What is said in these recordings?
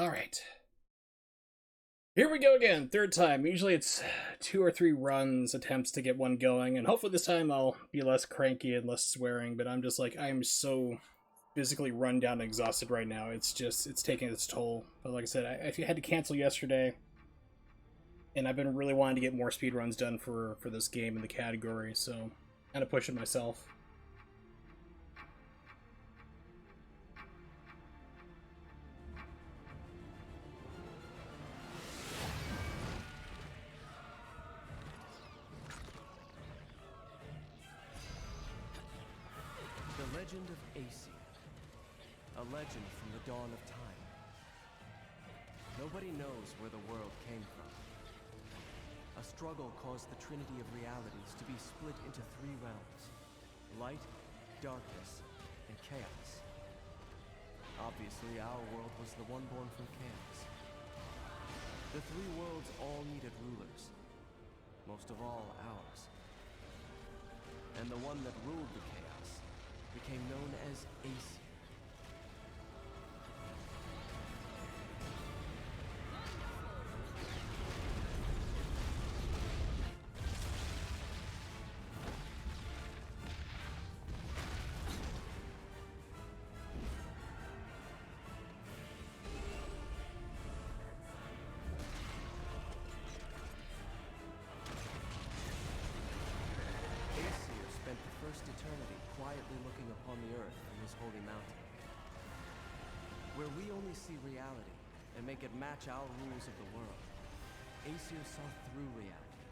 Alright. Here we go again, third time. Usually it's 2 or 3 runs, attempts to get one going, and hopefully this time I'll be less cranky and less swearing, but I'm just like, I'm so physically run down and exhausted right now. It's taking its toll. But like I said, I had to cancel yesterday, and I've been really wanting to get more speedruns done for this game in the category, so kind of pushing myself. The legend of Aesir, a legend from the dawn of time. Nobody knows where the world came from. A struggle caused the trinity of realities to be split into 3 realms: light, darkness, and chaos. Obviously, our world was the one born from chaos. The 3 worlds all needed rulers, most of all ours. And the one that ruled the chaos became known as Aesir. Eternity quietly looking upon the earth from his holy mountain. Where we only see reality and make it match our rules of the world, Aesir saw through reality,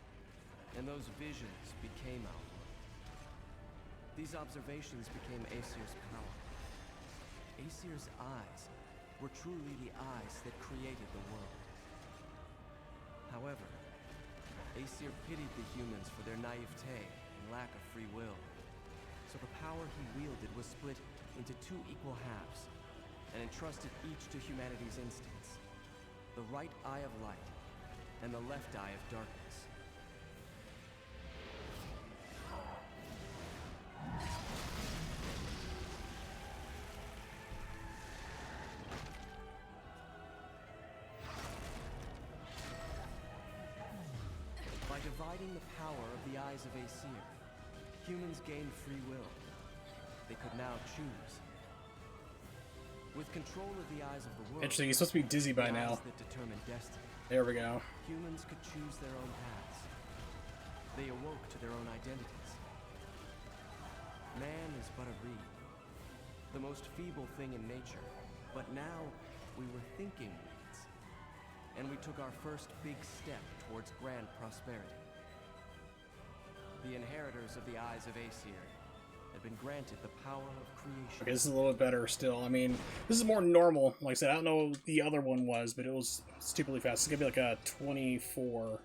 and those visions became our world. These observations became Aesir's power. Aesir's eyes were truly the eyes that created the world. However, Aesir pitied the humans for their naivete and lack of free will. So the power he wielded was split into 2 equal halves, and entrusted each to humanity's instincts: the right eye of light, and the left eye of darkness. By dividing the power of the eyes of Aesir, humans gained free will. They could now choose. With control of the eyes of the world, Interesting, he's supposed to be dizzy by now. that determine destiny, There we go. humans could choose their own paths. They awoke to their own identities. Man is but a reed, the most feeble thing in nature. But now we were thinking reeds, and we took our first big step towards grand prosperity. The inheritors of the Eyes of Aesir had been granted the power of creation. Okay, this is a little bit better still. I mean, this is more normal. Like I said, I don't know what the other one was, but it was stupidly fast. It's gonna be like a 24,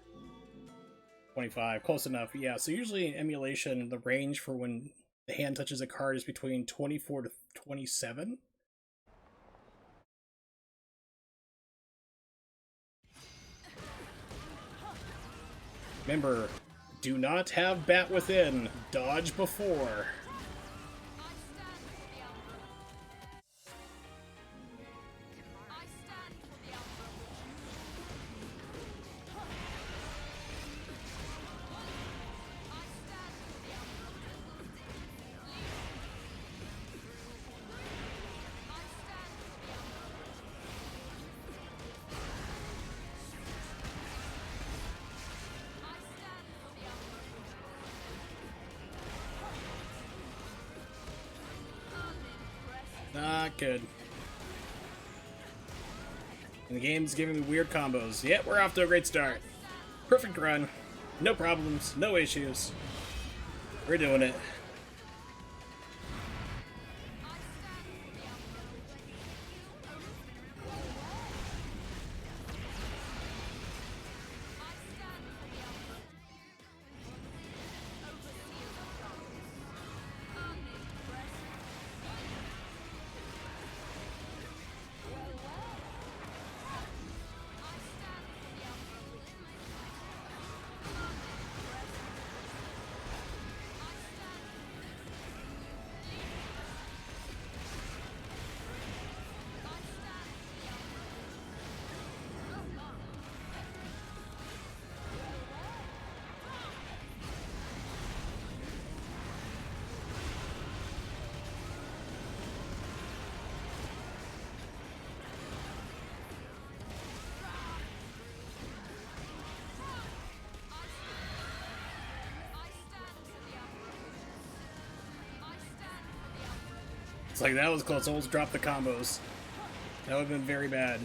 25, close enough. Yeah, so usually in emulation, the range for when the hand touches a card is between 24 to 27. Remember, do not have bat within. Dodge before. Not good. And the game's giving me weird combos. Yep, we're off to a great start. Perfect run. No problems, no issues. We're doing it. It's like, that was close. Almost dropped the combos. That would have been very bad.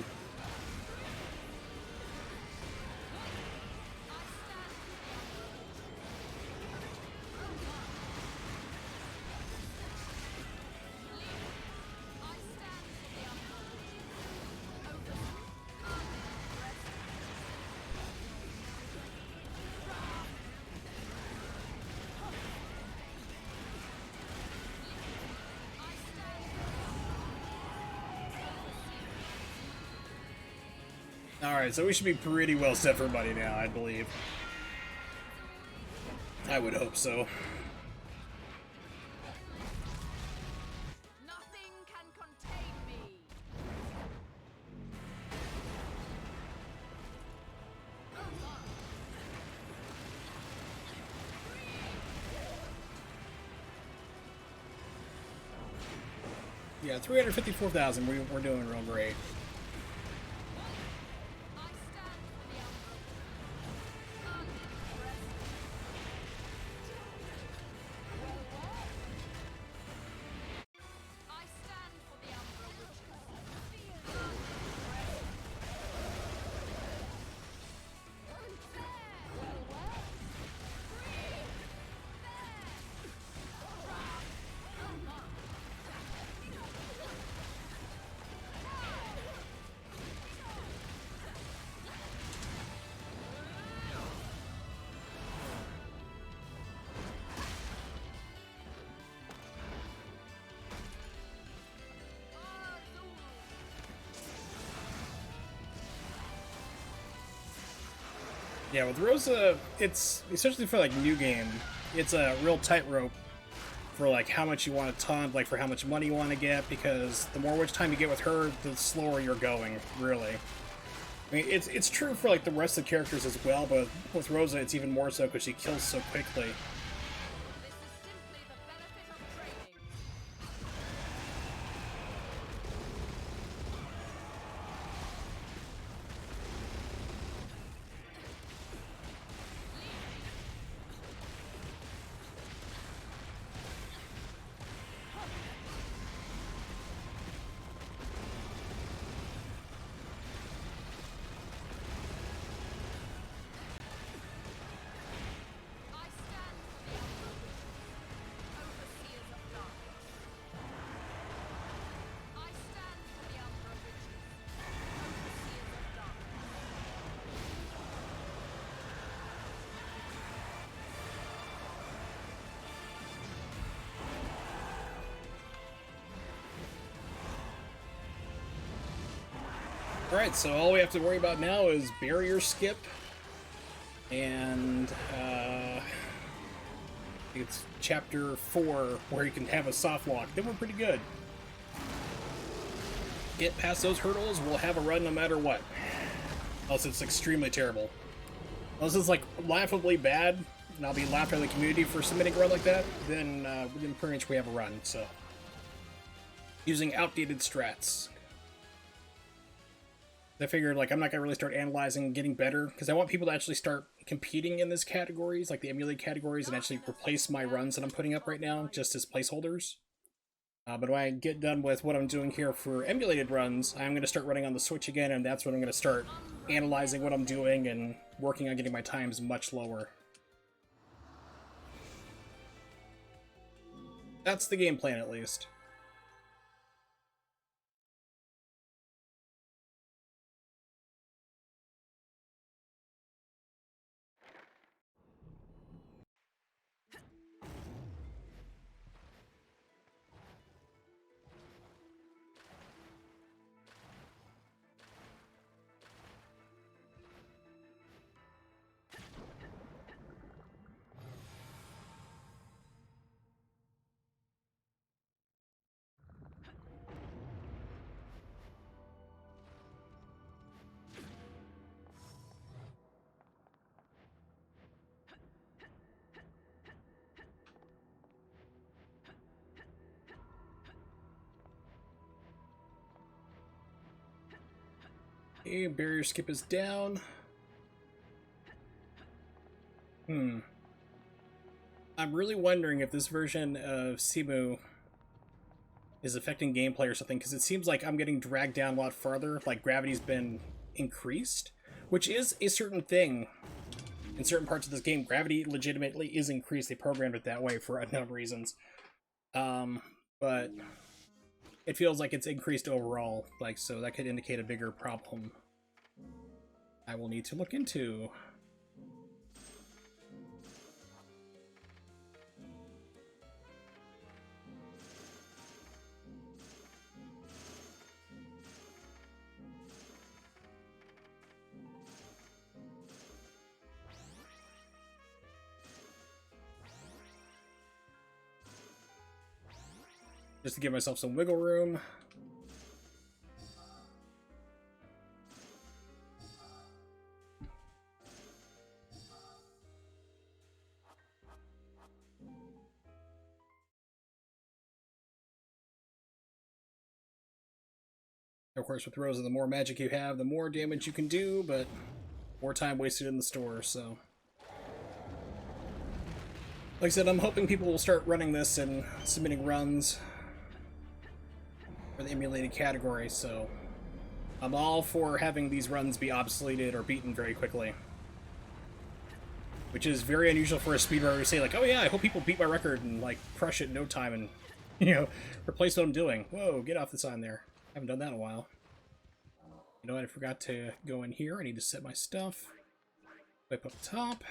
Alright, so we should be pretty well set for money now, I believe. I would hope so. Nothing can contain me. Yeah, 354,000. We're doing real great. Yeah, with Rosa, it's especially for like new game. It's a real tightrope for like how much you want to taunt, like for how much money you want to get. Because the more which time you get with her, the slower you're going. Really, I mean, it's true for like the rest of the characters as well, but with Rosa, it's even more so because she kills so quickly. This is simply the benefit of training. I stand for the Umbra Witches, overseers of darkness. I stand for the Umbra Witches, overseers of darkness. Alright, so all we have to worry about now is barrier skip, and it's chapter 4 where you can have a soft walk. Then we're pretty good. Get past those hurdles, we'll have a run no matter what. Unless it's extremely terrible. Unless it's like laughably bad, and I'll be laughed at the community for submitting a run like that, then pretty much we have a run, so. Using outdated strats. I figured, like, I'm not gonna really start analyzing and getting better, because I want people to actually start competing in these categories, like the emulate categories, and actually replace my runs that I'm putting up right now, just as placeholders. But when I get done with what I'm doing here for emulated runs, I'm going to start running on the Switch again, and that's when I'm going to start analyzing what I'm doing and working on getting my times much lower. That's the game plan, at least. Okay, barrier skip is down. I'm really wondering if this version of CEMU is affecting gameplay or something, because it seems like I'm getting dragged down a lot farther, like gravity's been increased, which is a certain thing. In certain parts of this game, gravity legitimately is increased. They programmed it that way for a number of reasons. But it feels like it's increased overall, like, so that could indicate a bigger problem I will need to look into. Just to give myself some wiggle room. Of course, with Rosa, the more magic you have, the more damage you can do, but more time wasted in the store, so... Like I said, I'm hoping people will start running this and submitting runs for the emulated category, so... I'm all for having these runs be obsoleted or beaten very quickly. Which is very unusual for a speedrunner to say, like, oh yeah, I hope people beat my record and, like, crush it in no time and, you know, replace what I'm doing. Whoa, get off the sign there. Haven't done that in a while. You know what, I forgot to go in here. I need to set my stuff. Wipe up top.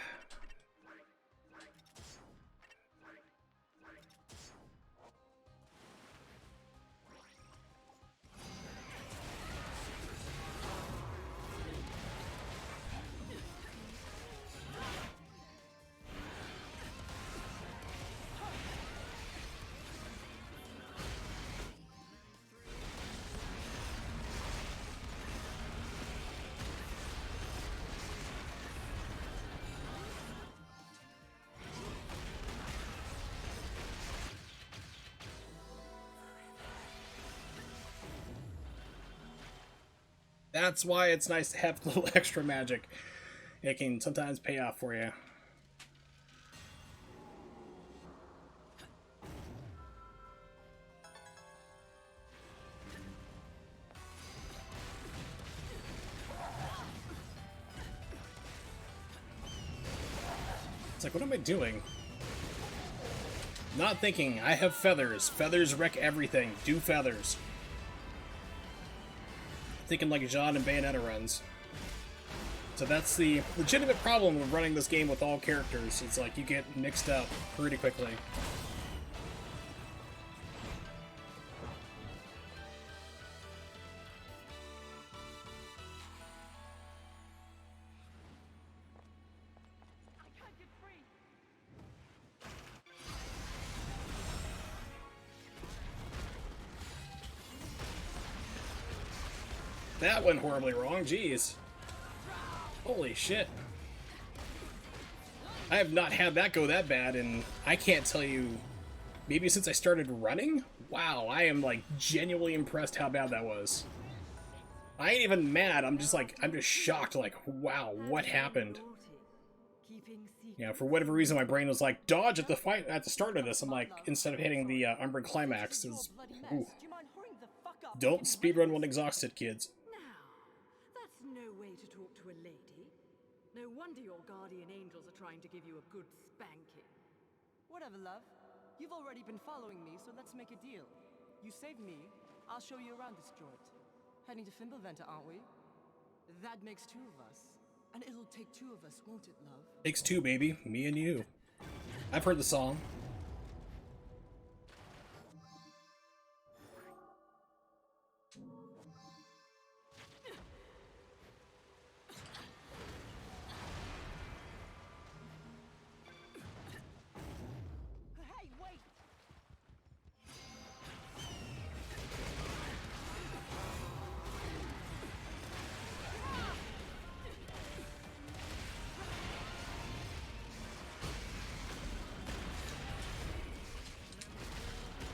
That's why it's nice to have a little extra magic. It can sometimes pay off for you. It's like, what am I doing? Not thinking. I have feathers. Feathers wreck everything. Do feathers. Thinking like Jean and Bayonetta runs. So that's the legitimate problem of running this game with all characters. It's like you get mixed up pretty quickly. That went horribly wrong, jeez. Holy shit. I have not had that go that bad, and I can't tell you, maybe since I started running? Wow, I am, like, genuinely impressed how bad that was. I ain't even mad, I'm just shocked, like, wow, what happened? Yeah, for whatever reason, my brain was like, dodge at the fight at the start of this. I'm like, instead of hitting the Umbran Climax, is, don't speedrun when exhausted, kids. That's no way to talk to a lady. No wonder your guardian angels are trying to give you a good spanking. Whatever, love. You've already been following me, so let's make a deal. You save me, I'll show you around this joint. Heading to Fimbulventa, aren't we? That makes two of us. And it'll take two of us, won't it, love? Takes two, baby. Me and you. I've heard the song. Hey, wait!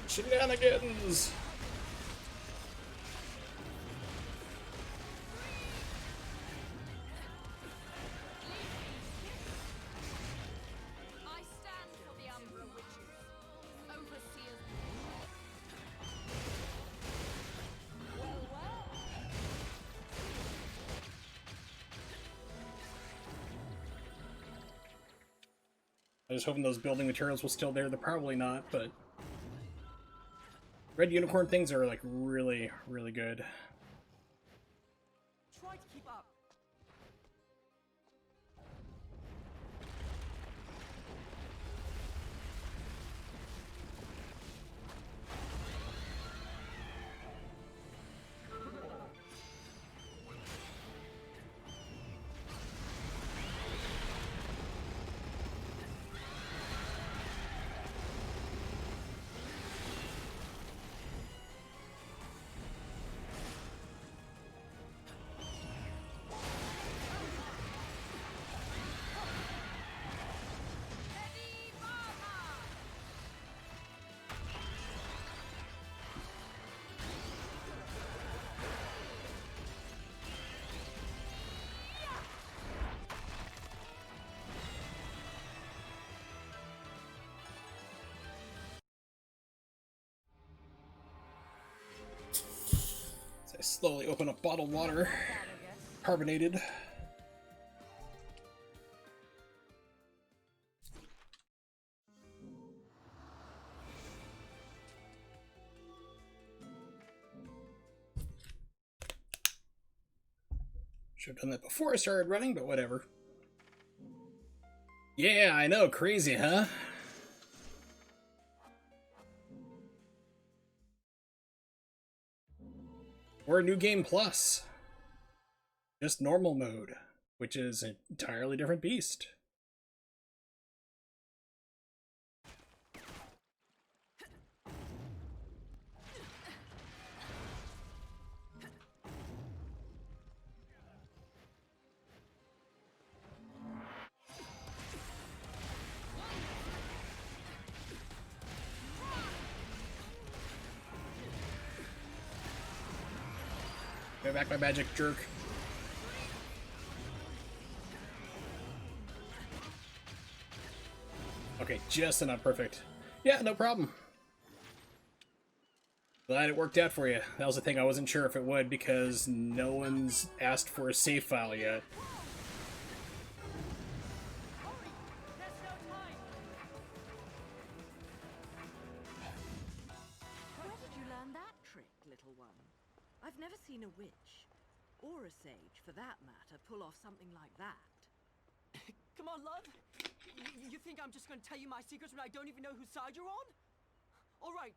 Shenanigans! I stand for the Umbra Witches, overseers. I was hoping those building materials were still there. They're probably not, but red unicorn things are like really, really good. Try to keep up. So I slowly open up bottled water, carbonated. Should have done that before I started running, but whatever. Yeah, I know, crazy, huh? Or a new game plus. Just normal mode, which is an entirely different beast. Go back my magic, jerk. Okay, just enough, perfect. Yeah, no problem. Glad it worked out for you. That was the thing, I wasn't sure if it would because no one's asked for a save file yet. Where did you learn that trick, little one? I've never seen a witch, or a sage for that matter, pull off something like that. Come on, love. You think I'm just gonna tell you my secrets when I don't even know whose side you're on? All right.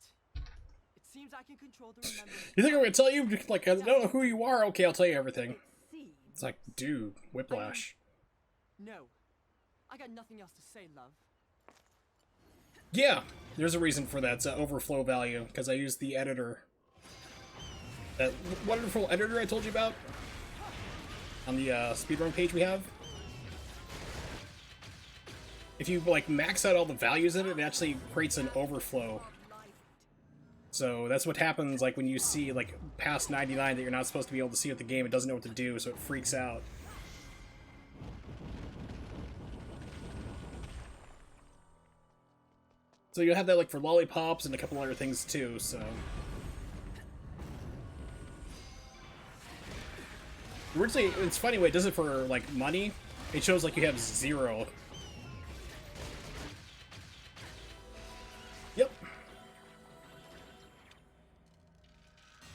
It seems I can control the remembrance. You think I'm gonna tell you? Like, I don't know who you are. Okay, I'll tell you everything. It's like, dude, whiplash. No. I got nothing else to say, love. Yeah, there's a reason for that. It's overflow value, because I used the editor. That wonderful editor I told you about? On the speedrun page we have. If you, like, max out all the values in it, it actually creates an overflow. So that's what happens, like, when you see, like, past 99 that you're not supposed to be able to see with the game. It doesn't know what to do, so it freaks out. So you'll have that, like, for lollipops and a couple other things, too, so... Originally, it's funny when it does it for, like, money. It shows, like, you have 0. Yep.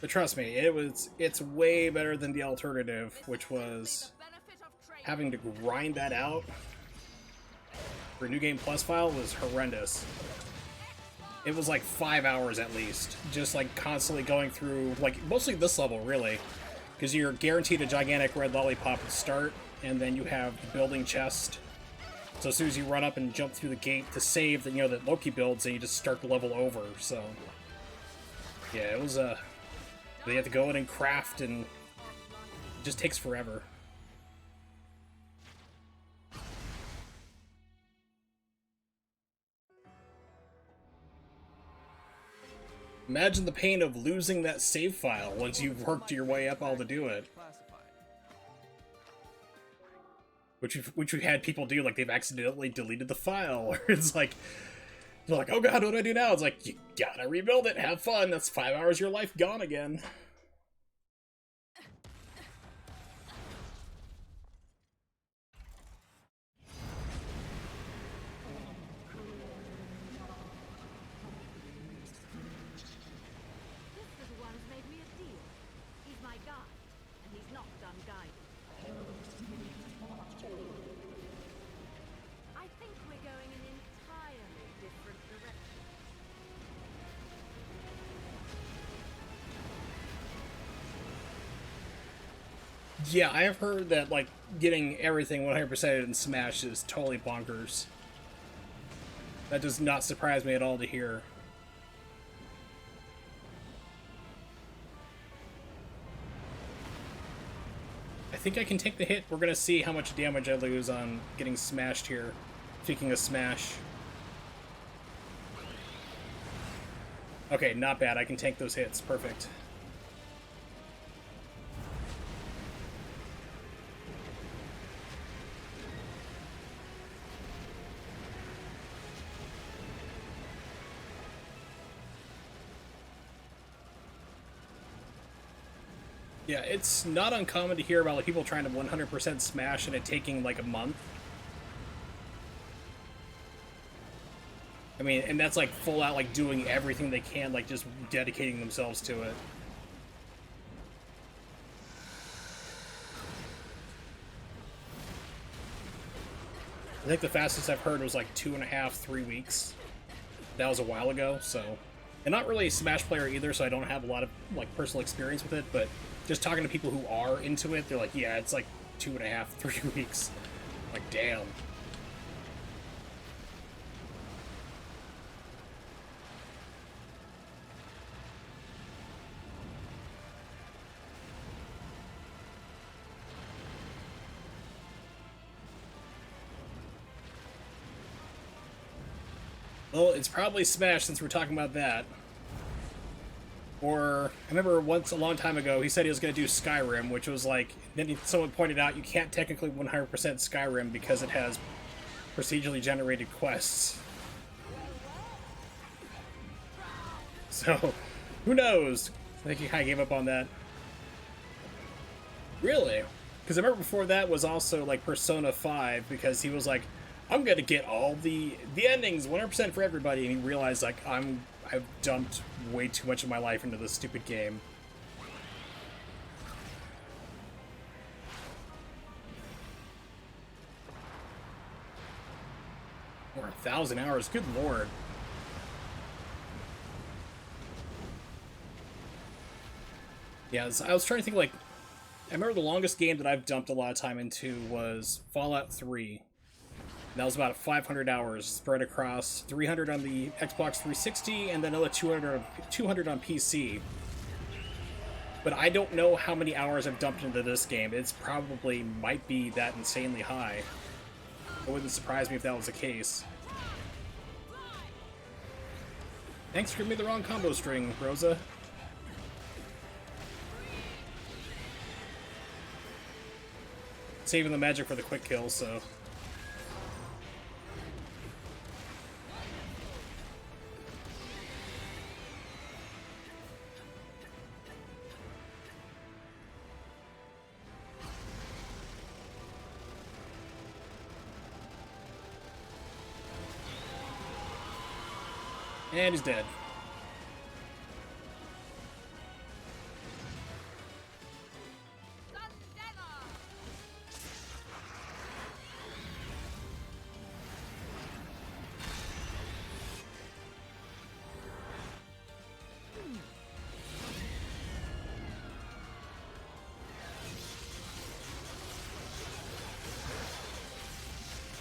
But trust me, it's way better than the alternative, which was having to grind that out for a New Game Plus file was horrendous. It was like 5 hours at least, just like constantly going through, like, mostly this level, really. Because you're guaranteed a gigantic red lollipop at the start, and then you have the building chest. So as soon as you run up and jump through the gate to save, that, you know, that Loki builds, and you just start the level over, so... Yeah, it was, they have to go in and craft, and it just takes forever. Imagine the pain of losing that save file once you've worked your way up all to do it. Which we've had people do, like they've accidentally deleted the file, or it's like, they're like, oh god, what do I do now? It's like, you gotta rebuild it, have fun, that's 5 hours of your life gone again. Yeah, I have heard that, like, getting everything 100% in Smash is totally bonkers. That does not surprise me at all to hear. I think I can take the hit. We're gonna see how much damage I lose on getting smashed here. Speaking of Smash. Okay, not bad. I can tank those hits. Perfect. Yeah, it's not uncommon to hear about like people trying to 100% Smash and it taking like a month. I mean, and that's like full out like doing everything they can, like just dedicating themselves to it. I think the fastest I've heard was like 2.5, 3 weeks. That was a while ago, so. And not really a Smash player either, so I don't have a lot of like personal experience with it, but just talking to people who are into it, they're like, yeah, it's like 2.5, 3 weeks. Like, damn. Well, it's probably Smash since we're talking about that. Or, I remember once a long time ago, he said he was going to do Skyrim, which was like, then someone pointed out you can't technically 100% Skyrim because it has procedurally generated quests. So, who knows? I think he kind of gave up on that. Really? Because I remember before that was also like Persona 5, because he was like, I'm gonna get all the endings 100% for everybody, and he realized like I've dumped way too much of my life into this stupid game. Or 1,000 hours, good lord. Yeah, I was trying to think like, I remember the longest game that I've dumped a lot of time into was Fallout 3. That was about 500 hours spread across 300 on the Xbox 360 and then another 200 on PC. But I don't know how many hours I've dumped into this game. It's probably might be that insanely high. It wouldn't surprise me if that was the case. Thanks for giving me the wrong combo string, Rosa. Saving the magic for the quick kill, so... And he's dead.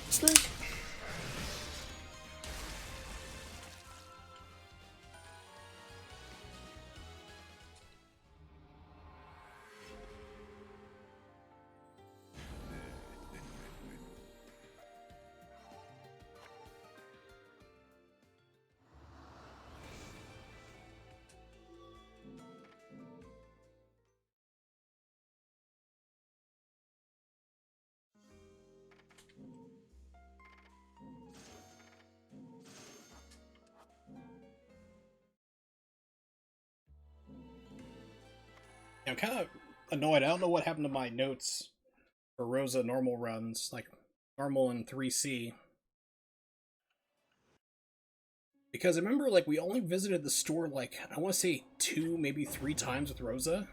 Strike. I'm kind of annoyed. I don't know what happened to my notes for Rosa normal runs, like normal and 3C. Because I remember, like, we only visited the store, like, I want to say 2, maybe 3 times with Rosa.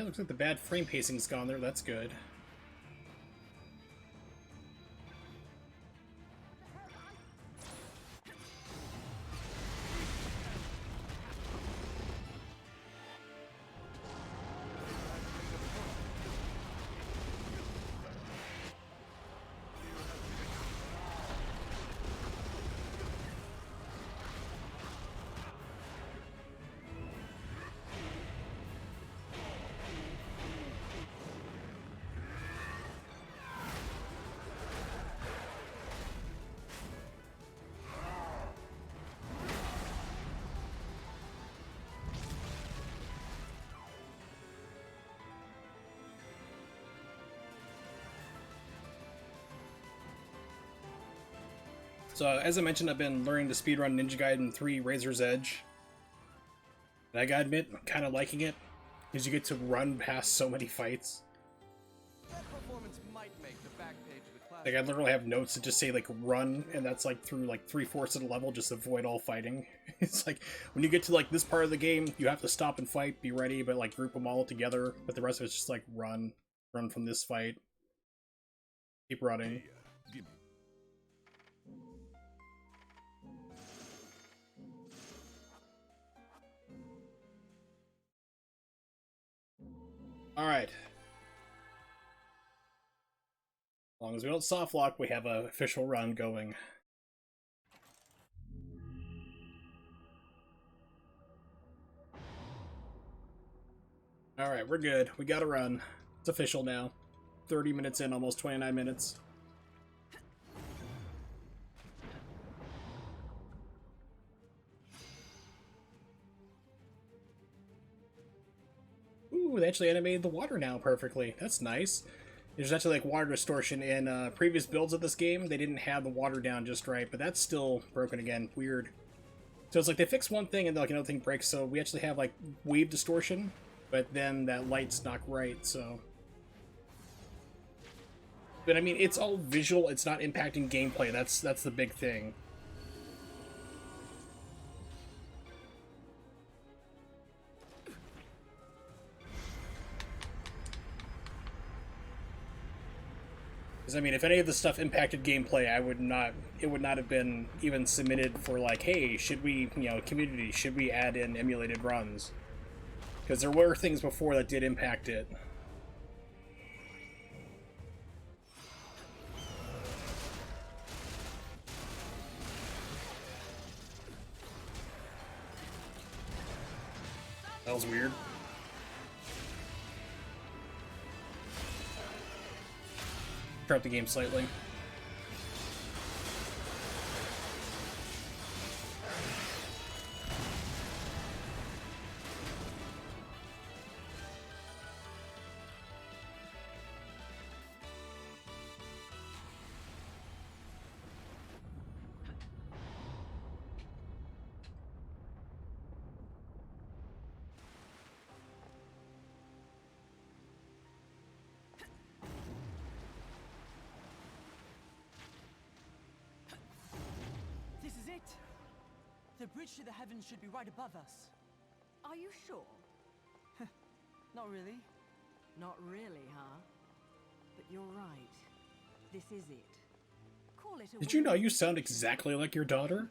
Yeah, looks like the bad frame pacing's gone there. That's good. So, as I mentioned, I've been learning to speedrun Ninja Gaiden 3 Razor's Edge. And I gotta admit, I'm kind of liking it, because you get to run past so many fights. That performance might make the back page of the class. Like, I literally have notes that just say, like, run, and that's, like, through, like, 3/4 of the level, just avoid all fighting. It's like, when you get to, like, this part of the game, you have to stop and fight, be ready, but, like, group them all together, but the rest of it's just, like, run. Run from this fight. Keep running. Alright. As long as we don't soft lock, we have an official run going. Alright, we're good. We gotta run. It's official now. 30 minutes in, almost 29 minutes. Ooh, they actually animated the water now perfectly. That's nice. There's actually like water distortion in previous builds of this game. They didn't have the water down just right, but that's still broken again. Weird. So it's like they fix one thing and like another thing breaks, so we actually have like wave distortion, but then that light's not right, so... But I mean, it's all visual, it's not impacting gameplay, that's the big thing. Because I mean, if any of the stuff impacted gameplay, it would not have been even submitted for like, hey, should we, community, should we add in emulated runs? Because there were things before that did impact it. That was weird. Turn up the game slightly. This is it! The bridge to the heavens should be right above us. Are you sure? Not really. Not really, huh? But you're right. This is it. Call it a Did you know you sound exactly like your daughter?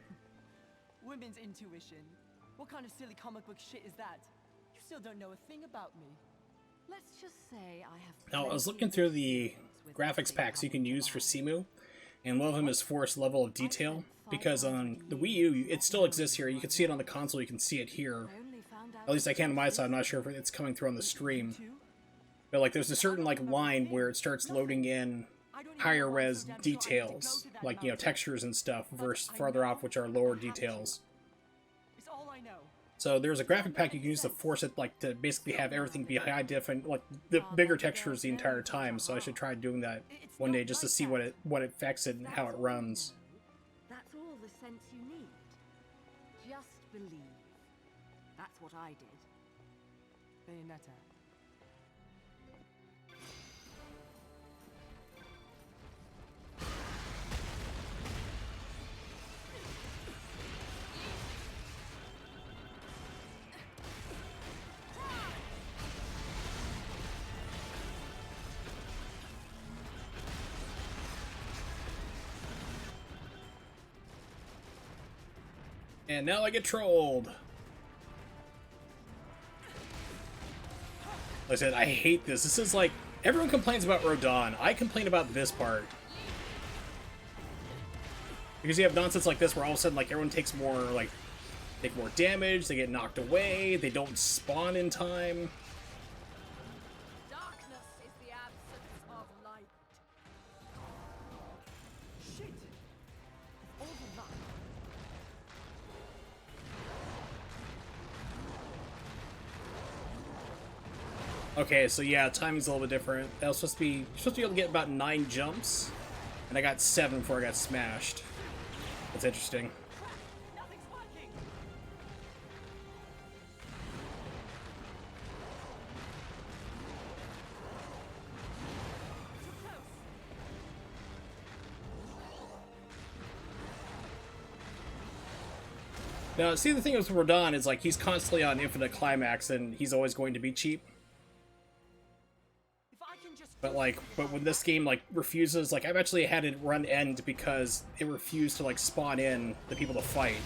Women's intuition. What kind of silly comic book shit is that? You still don't know a thing about me. Let's just say I have... Now, I was looking through the graphics packs you can use for CEMU, and one of them is Force Level of Detail, because on the Wii U, it still exists here. You can see it on the console, you can see it here. At least I can on my side, I'm not sure if it's coming through on the stream. But like, there's a certain like line where it starts loading in higher res details, like, textures and stuff, versus farther off, which are lower details. It's all I know. So there's a graphic pack you can use to force it, like, to basically have everything be high diff and, like, the bigger textures the entire time, so I should try doing that one day just to see what it affects it and how it runs. That's all the sense you need. Just believe. That's what I did. Bayonetta. And now I get trolled. Like I said, I hate this. This is like, everyone complains about Rodon. I complain about this part. Because you have nonsense like this where all of a sudden, like, everyone takes more, like, take more damage, they get knocked away, they don't spawn in time. Darkness is the absence of light. Shit! All the luck. Okay, so yeah, timing's a little bit different. That was supposed to be, you're supposed to be able to get about 9 jumps, and I got 7 before I got smashed. That's interesting. Nothing's working! Too close! Now, see, the thing with Rodon is, like, he's constantly on infinite climax, and he's always going to be cheap. If I can just But, like, but when this game, like, refuses, like, I've actually had it run end because it refused to, like, spawn in the people to fight.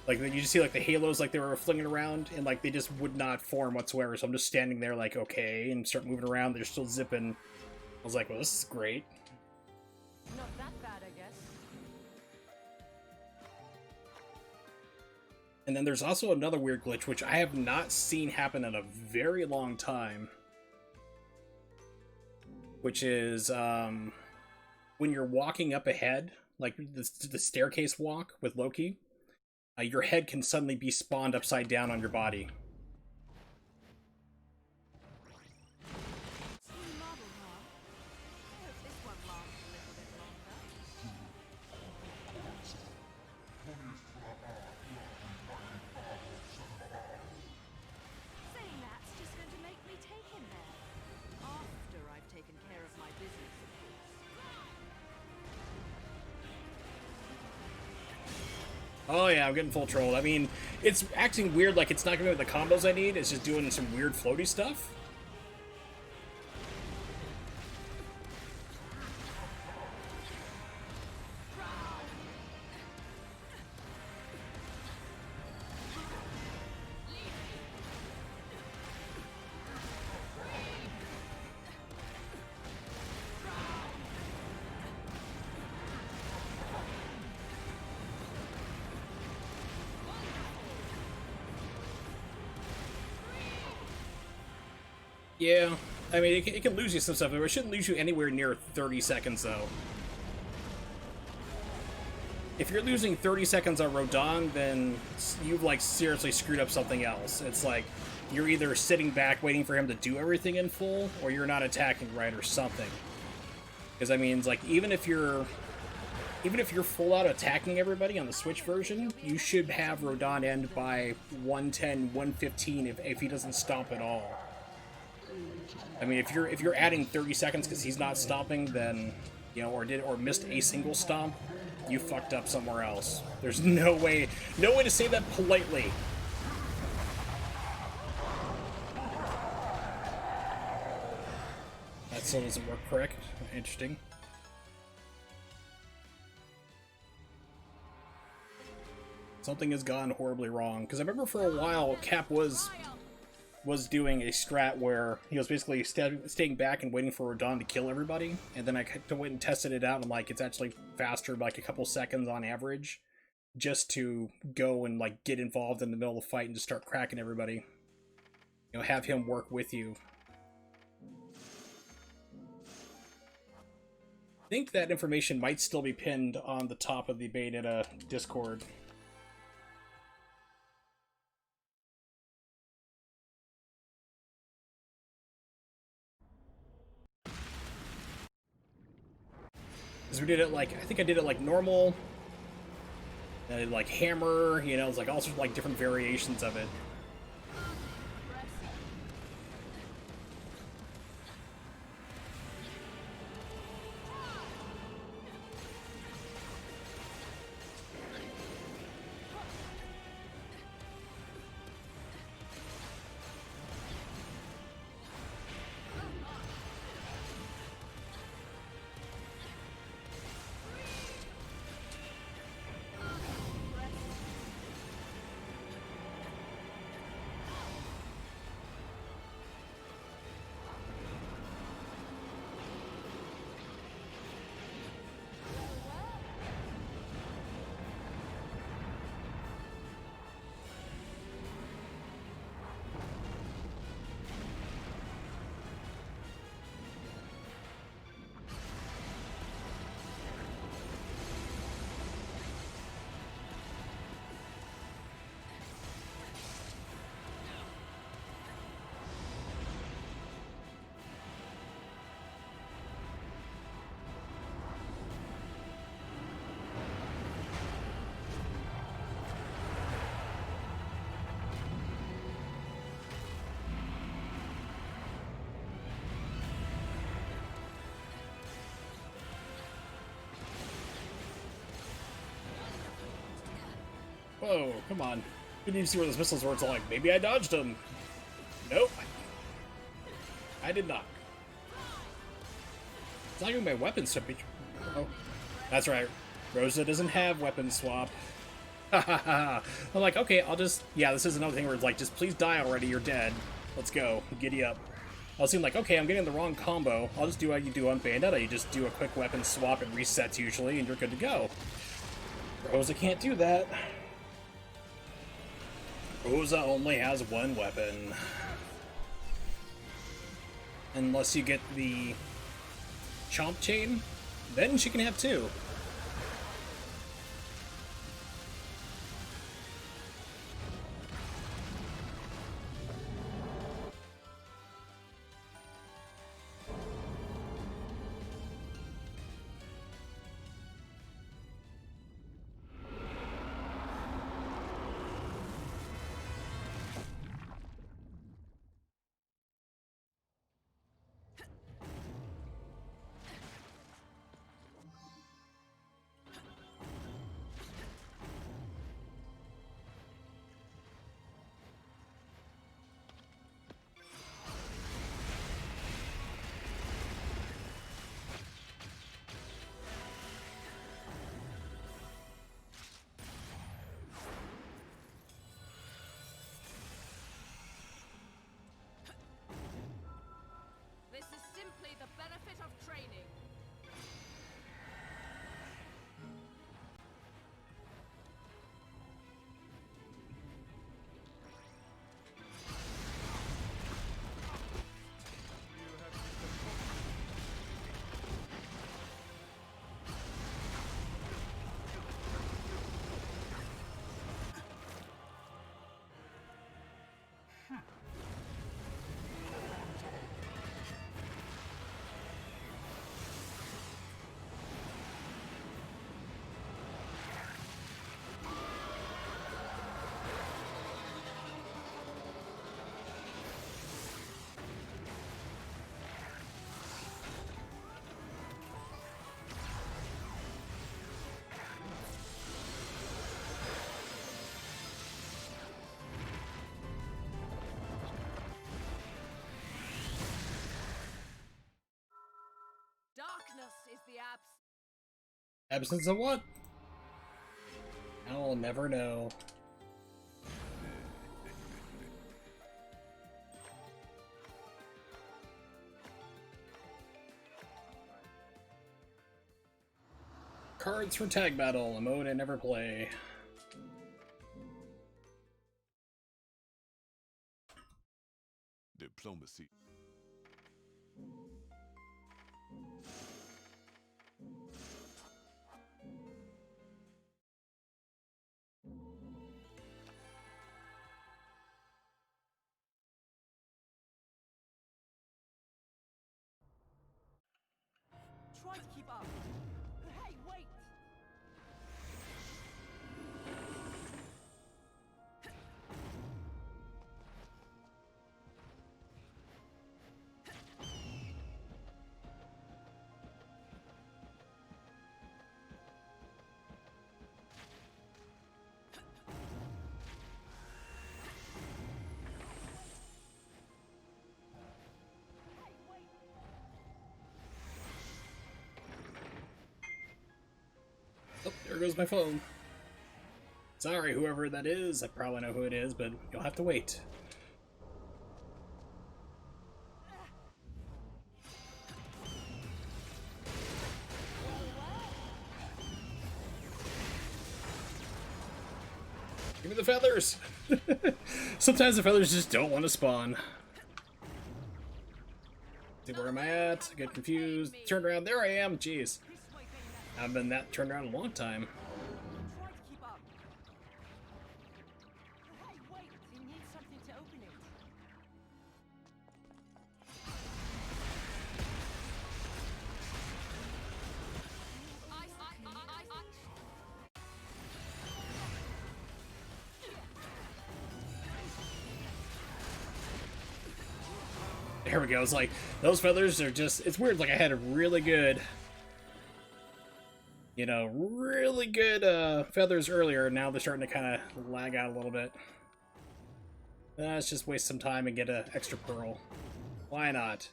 Like, you just see, like, the halos, like, they were flinging around, and, like, they just would not form whatsoever, so I'm just standing there, like, okay, and start moving around, they're still zipping. I was like, well, this is great. not that bad, I guess. And then there's also another weird glitch, which I have not seen happen in a very long time. Which is, when you're walking up ahead, like the staircase walk with Loki, your head can suddenly be spawned upside down on your body. New model, huh? I hope this one lasts a little bit longer. Saying that's just going to make me take him there. After I've taken care of my business, of course. Oh yeah, I'm getting full trolled. I mean, it's acting weird, like it's not giving me the combos I need, it's just doing some weird floaty stuff. Yeah, I mean, it can lose you some stuff, but it shouldn't lose you anywhere near 30 seconds, though. If you're losing 30 seconds on Rodon, then you've, like, seriously screwed up something else. It's like, you're either sitting back waiting for him to do everything in full, or you're not attacking right or something. Because, I mean, it's like, even if you're full out attacking everybody on the Switch version, you should have Rodon end by 110, 115 if he doesn't stomp at all. I mean, if you're adding 30 seconds because he's not stomping, then, you know, or missed a single stomp, you fucked up somewhere else. There's no way to say that politely. That still doesn't work correct. Interesting. Something has gone horribly wrong. Because I remember for a while, Cap was doing a strat where he was basically staying back and waiting for Rodon to kill everybody, and then I went and tested it out, and like it's actually faster by like a couple seconds on average, just to go and like get involved in the middle of the fight and just start cracking everybody. You know, have him work with you. I think that information might still be pinned on the top of the Bayonetta Discord. Because we did it like, I think I did it like normal, and I did like hammer, you know, it's like all sorts of like different variations of it. Whoa, come on. Couldn't even see where those missiles were. It's like, maybe I dodged them. Nope. I did not. It's not even my weapon swap. Oh, that's right. Rosa doesn't have weapon swap. I'm like, okay, I'll just... Yeah, this is another thing where it's like, just please die already, you're dead. Let's go. Giddy up. I'll seem like, okay, I'm getting the wrong combo. I'll just do what you do on Bayonetta. You just do a quick weapon swap and resets usually, and you're good to go. Rosa can't do that. Rosa only has one weapon. Unless you get the Chomp Chain, then she can have two. This is simply the benefit of training. Darkness is the Absence of what? I'll never know. Cards for Tag Battle, a mode I never play. Diplomacy. Try to keep up. Hey, wait! Oh, there goes my phone. Sorry, whoever that is. I probably know who it is, but you'll have to wait. Give me the feathers! Sometimes the feathers just don't want to spawn. See, where am I at? I get confused. Turn around. There I am. Jeez. I haven't been that turned around in a long time. Try to keep up. Hey, wait! You need something to open it. There we go. It's like, those feathers are just... It's weird. Like, I had a really good... you know, really good feathers earlier. Now they're starting to kind of lag out a little bit. Let's just waste some time and get an extra pearl. Why not?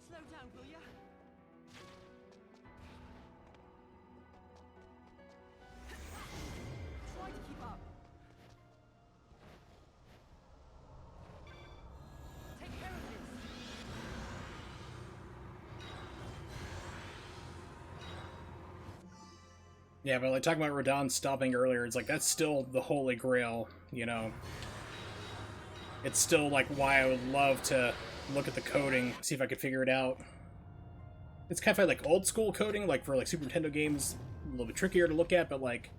Slow down, will ya? Try to keep up. Take care of this. Yeah, but like talking about Rodon stopping earlier, it's like that's still the holy grail, you know. It's still like why I would love to look at the coding, see if I could figure it out. It's kind of like old school coding, like for like Super Nintendo games, a little bit trickier to look at, but like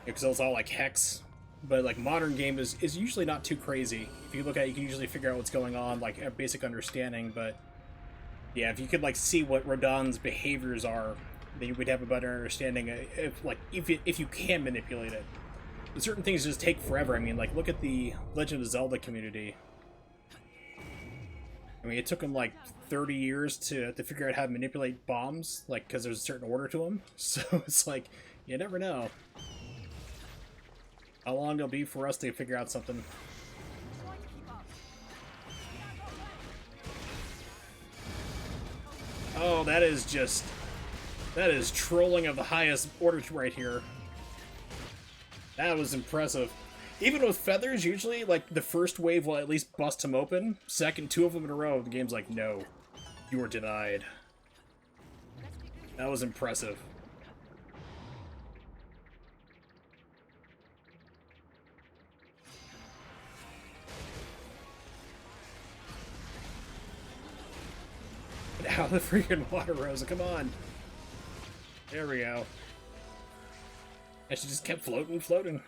because it's all like hex. But like modern game is usually not too crazy. If you look at it, you can usually figure out what's going on, like a basic understanding. But yeah, if you could like see what Rodon's behaviors are, then you would have a better understanding if you can manipulate it. But certain things just take forever. I mean, like look at the Legend of Zelda community. I mean, it took them like 30 years to figure out how to manipulate bombs, like because there's a certain order to them. So it's like you never know how long it'll be for us to figure out something. Try to keep up. Oh, that is trolling of the highest order right here. That was impressive. Even with feathers, usually, like, the first wave will at least bust him open. Second, two of them in a row, the game's like, no, you are denied. That was impressive. Get out of the freaking water, Rosa, come on. There we go. And she just kept floating, floating.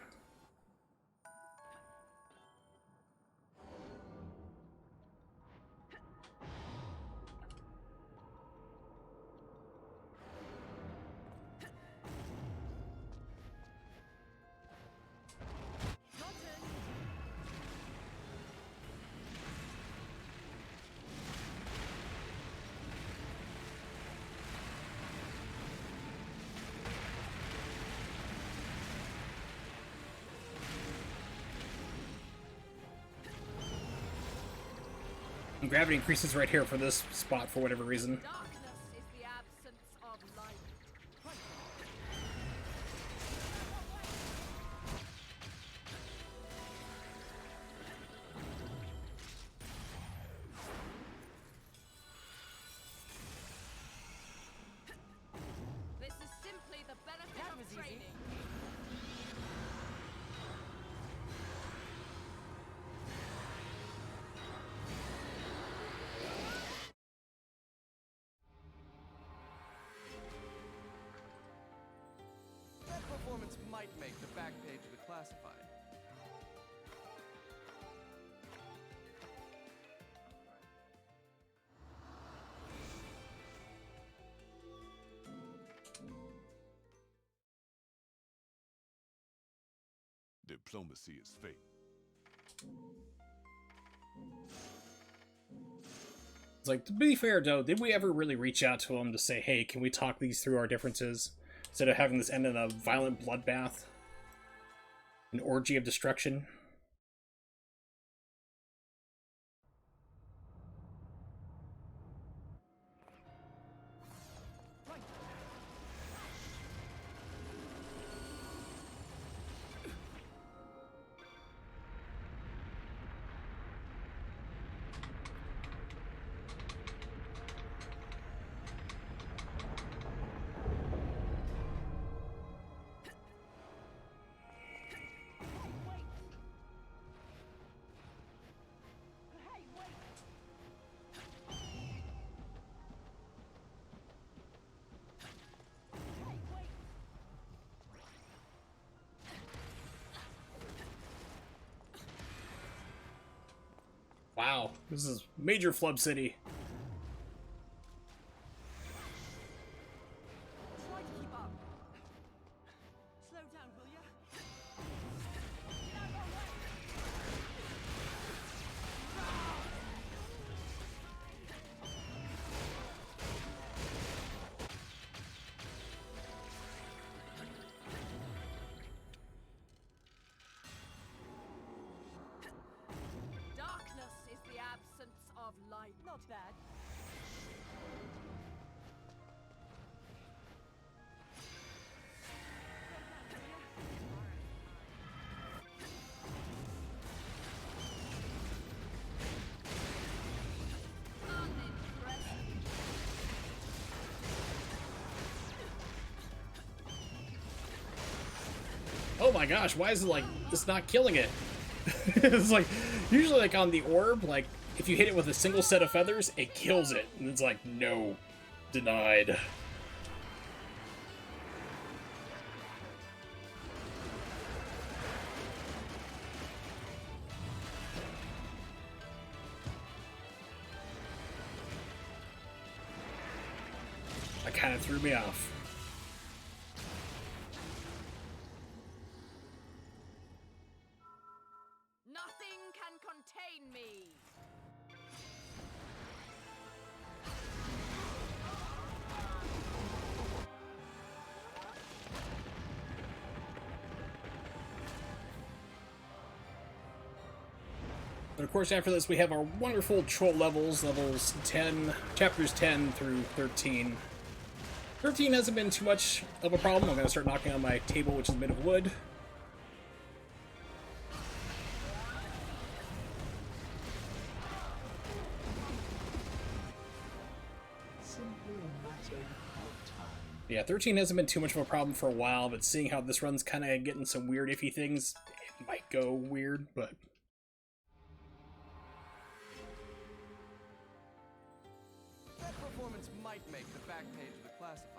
And gravity increases right here for this spot for whatever reason. Darkness is the absence of light. This is simply the benefit That was of easy. training. That performance might make the back page of the classified. Diplomacy is fake. It's like, to be fair, though, did we ever really reach out to him to say, hey, can we talk these through our differences? Instead of having this end in a violent bloodbath? An orgy of destruction? Wow, this is major flub city. Try to keep up. Slow down, will ya? light. Not bad. Oh my gosh, why is it like it's not killing it? It's like usually like on the orb, like if you hit it with a single set of feathers, it kills it. And it's like, no, denied. That kind of threw me off. Nothing can contain me. But of course, after this, we have our wonderful troll levels 10, chapters 10 through 13. 13 hasn't been too much of a problem. I'm going to start knocking on my table, which is made of wood. Yeah, 13 hasn't been too much of a problem for a while, but seeing how this run's kind of getting some weird iffy things, it might go weird, but... That performance might make the back page of the classified.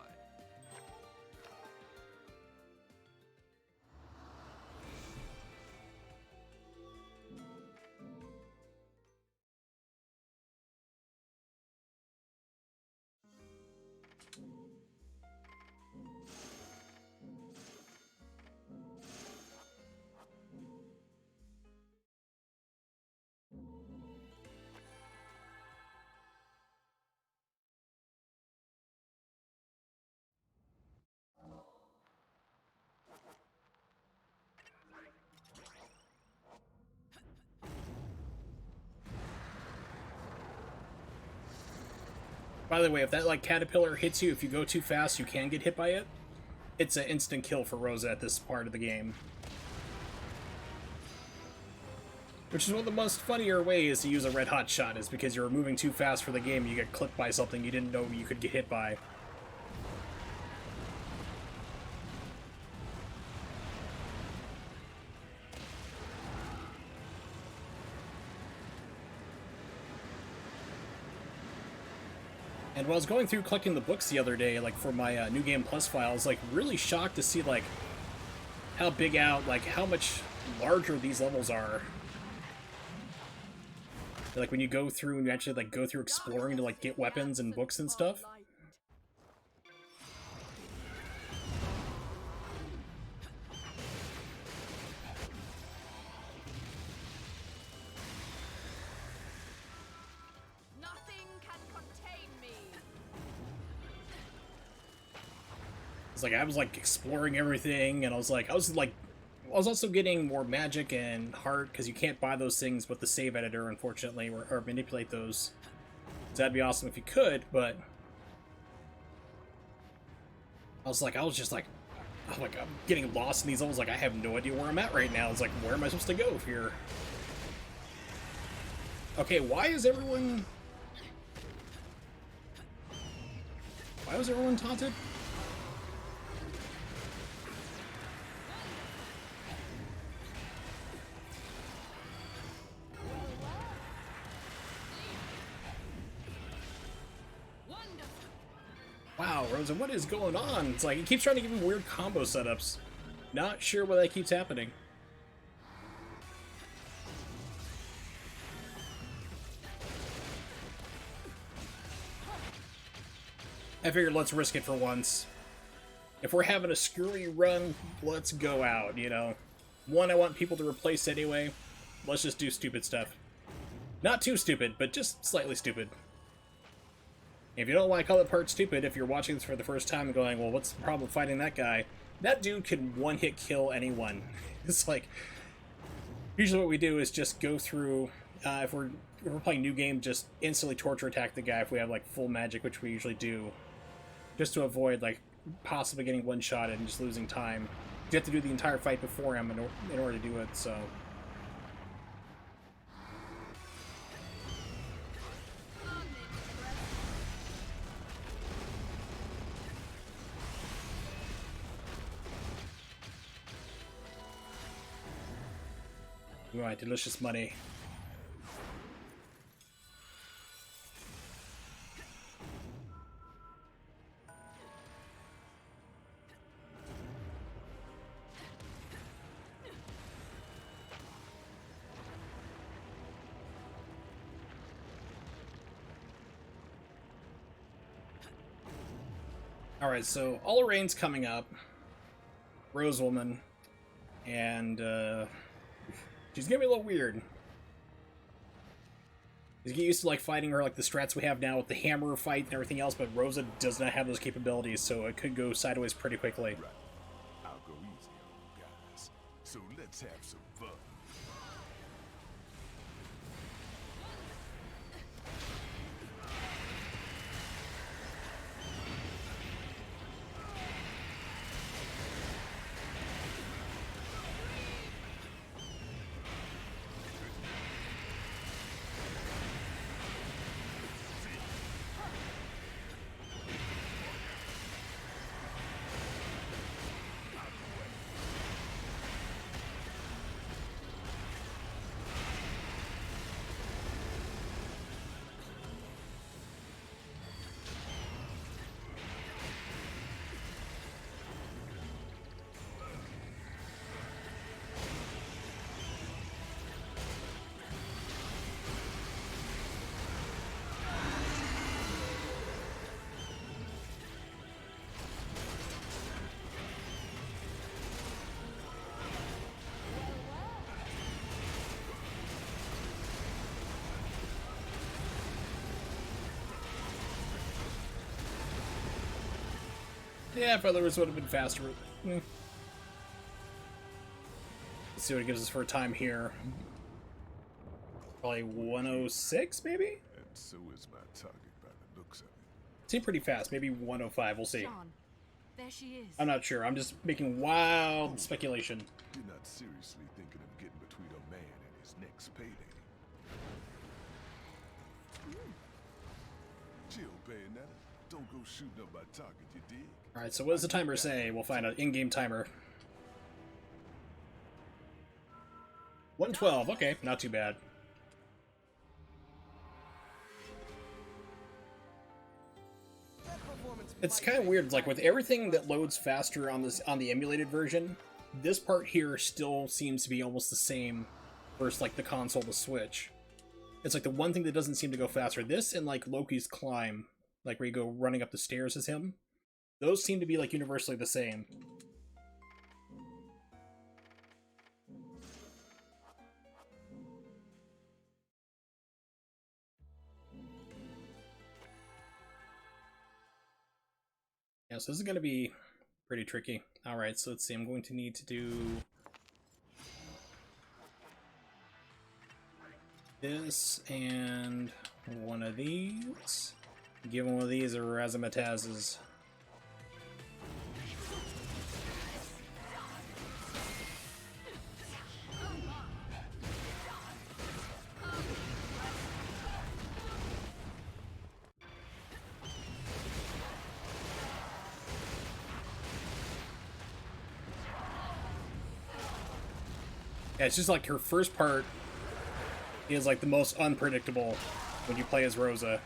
By the way, if that like caterpillar hits you, if you go too fast, you can get hit by it. It's an instant kill for Rosa at this part of the game. Which is one of the most funnier ways to use a red hot shot, is because you're moving too fast for the game and you get clipped by something you didn't know you could get hit by. And while I was going through collecting the books the other day, like for my New Game Plus file, I was like really shocked to see like how big out, like how much larger these levels are. Like when you go through and you actually like go through exploring to like get weapons and books and stuff. Nothing can contain me. It's like I was like exploring everything, and I was also getting more magic and heart, because you can't buy those things with the save editor, unfortunately, or manipulate those. So that'd be awesome if you could, but I was just like, oh my god, I'm getting lost in these levels. Like I have no idea where I'm at right now. It's like, where am I supposed to go here? Okay, why was everyone taunted? Wow, Rosa, what is going on? It's like, it keeps trying to give me weird combo setups. Not sure why that keeps happening. I figured let's risk it for once. If we're having a screwy run, let's go out, you know? One, I want people to replace anyway. Let's just do stupid stuff. Not too stupid, but just slightly stupid. If you don't want to call it part stupid, if you're watching this for the first time and going, well, what's the problem fighting that guy? That dude can one-hit kill anyone. It's like, usually what we do is just go through, if we're we're playing new game, just instantly torture attack the guy if we have like full magic, which we usually do, just to avoid like possibly getting one-shotted and just losing time. You have to do the entire fight before him in order to do it, so... Right, delicious money. Alright, so All Rain's coming up. Rose Woman. And, she's gonna be a little weird. You get used to like fighting her like the strats we have now with the hammer fight and everything else, but Rosa does not have those capabilities, so it could go sideways pretty quickly. Right. I'll go easy on you guys. So let's have some fun. Yeah, if others would have been faster. Let's see what it gives us for a time here. Probably 106, maybe? And so is my target by the looks of it. Seemed pretty fast, maybe 105, we'll see. John, there she is. I'm not sure, I'm just making wild speculation. You're not seriously thinking of getting between a man and his next payday. Chill, Bayonetta. Don't go shooting up my target, you dig? Alright, so what does the timer say? We'll find an in-game timer. 112, okay, not too bad. It's kind of weird, like with everything that loads faster on the emulated version, this part here still seems to be almost the same versus like the console, the Switch. It's like the one thing that doesn't seem to go faster. This and like Loki's climb, like where you go running up the stairs as him, those seem to be like universally the same. Yeah, so this is going to be pretty tricky. Alright, so let's see, I'm going to need to do this and one of these. Give one of these a razzmatazes. Yeah, it's just like her first part is like the most unpredictable when you play as Rosa.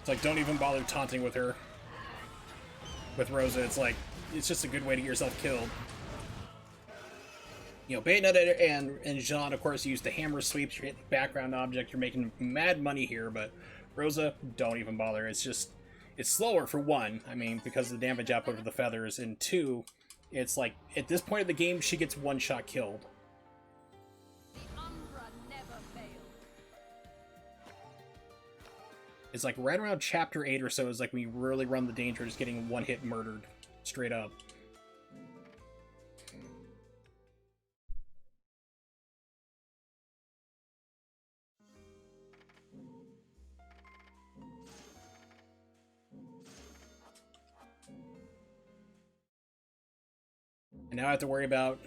It's like, don't even bother taunting with her. With Rosa, it's like, it's just a good way to get yourself killed. You know, Bayonetta and Jean, of course, use the hammer sweeps, you're hitting the background object, you're making mad money here, but Rosa, don't even bother. It's just, it's slower for one, I mean, because of the damage output of the feathers, and two, it's like, at this point of the game, she gets one-shot killed. The Umbra never failed. It's like right around chapter 8 or so is like when you really run the danger of just getting one hit murdered straight up. And now I have to worry about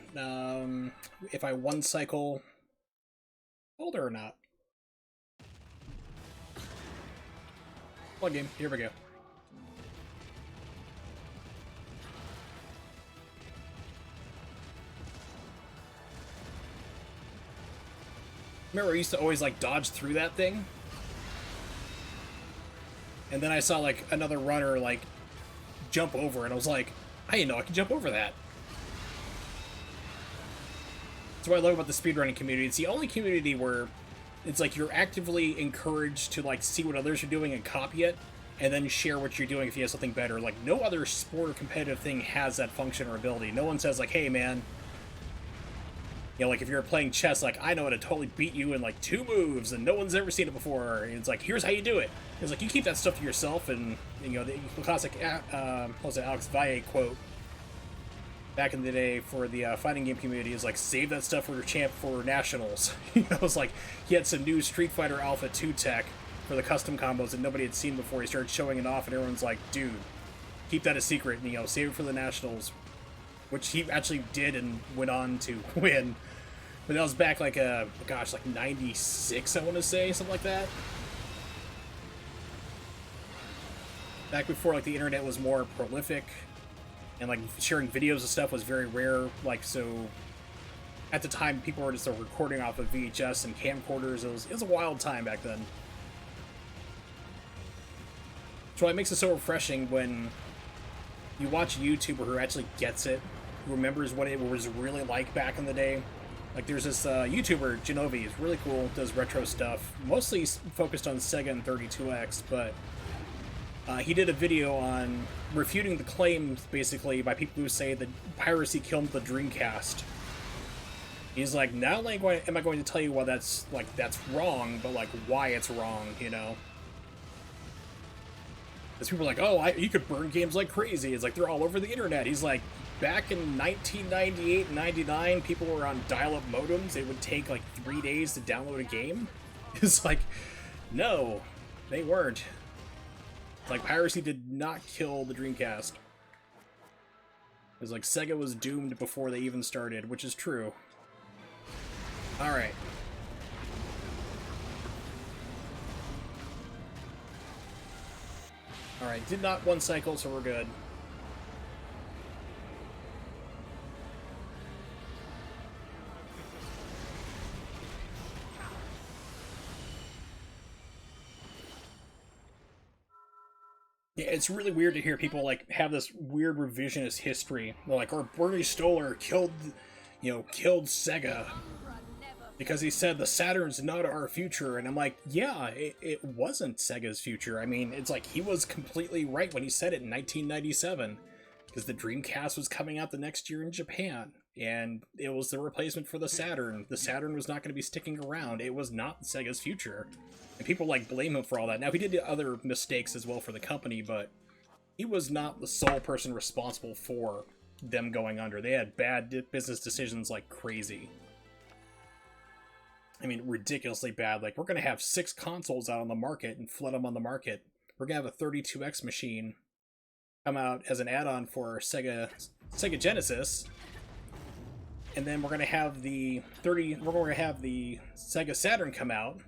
if I one cycle older or not. Plug in. Here we go. Remember I used to always like dodge through that thing? And then I saw like another runner like jump over and I was like, I didn't know I could jump over that. That's what I love about the speedrunning community. It's the only community where it's like you're actively encouraged to like see what others are doing and copy it, and then share what you're doing if you have something better. Like no other sport or competitive thing has that function or ability. No one says like, hey man, you know, like if you're playing chess, like I know how to totally beat you in like 2 moves and no one's ever seen it before. And it's like, here's how you do it. It's like you keep that stuff to yourself. And you know the classic what was it, Alex Valle quote back in the day for the fighting game community is like, save that stuff for your champ for nationals. You know, it was like he had some new Street Fighter Alpha 2 tech for the custom combos that nobody had seen before. He started showing it off and everyone's like, dude, keep that a secret and, you know, save it for the nationals, which he actually did and went on to win. But that was back like gosh, like 96, I want to say, something like that. Back before like the internet was more prolific and like sharing videos and stuff was very rare. Like, so at the time people were just recording off of VHS and camcorders. It was a wild time back then. So it makes it so refreshing when you watch a YouTuber who actually gets it, who remembers what it was really like back in the day. Like there's this YouTuber, Genovi, he's really cool, does retro stuff, mostly focused on Sega and 32X, but he did a video on refuting the claims, basically, by people who say that piracy killed the Dreamcast. He's like, not only am I going to tell you why that's wrong, but like why it's wrong, you know? Because people are like, oh, you could burn games like crazy. It's like they're all over the internet. He's like, back in 1998 and 99, people were on dial-up modems. It would take like 3 days to download a game. It's like, no, they weren't. Like, piracy did not kill the Dreamcast. It was like Sega was doomed before they even started, which is true. Alright. Alright, did not one cycle, so we're good. Yeah, it's really weird to hear people like have this weird revisionist history. They're like, or Bernie Stoller killed Sega because he said the Saturn's not our future. And I'm like, yeah, it wasn't Sega's future. I mean, it's like he was completely right when he said it in 1997 because the Dreamcast was coming out the next year in Japan. And it was the replacement for the Saturn. The Saturn was not going to be sticking around. It was not Sega's future. And people like blame him for all that. Now, he did other mistakes as well for the company, but he was not the sole person responsible for them going under. They had bad business decisions like crazy. I mean, ridiculously bad. Like, we're going to have 6 consoles out on the market and flood them on the market. We're going to have a 32X machine come out as an add-on for Sega Genesis. And then we're going to have the Sega Saturn come out,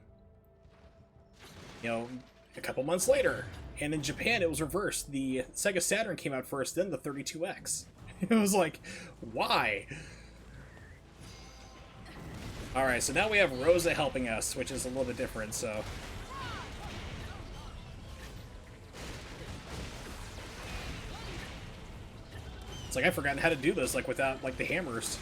you know, a couple months later. And in Japan, it was reversed. The Sega Saturn came out first, then the 32X. It was like, why? Alright, so now we have Rosa helping us, which is a little bit different, so... It's like I've forgotten how to do this, like, without, like, the hammers.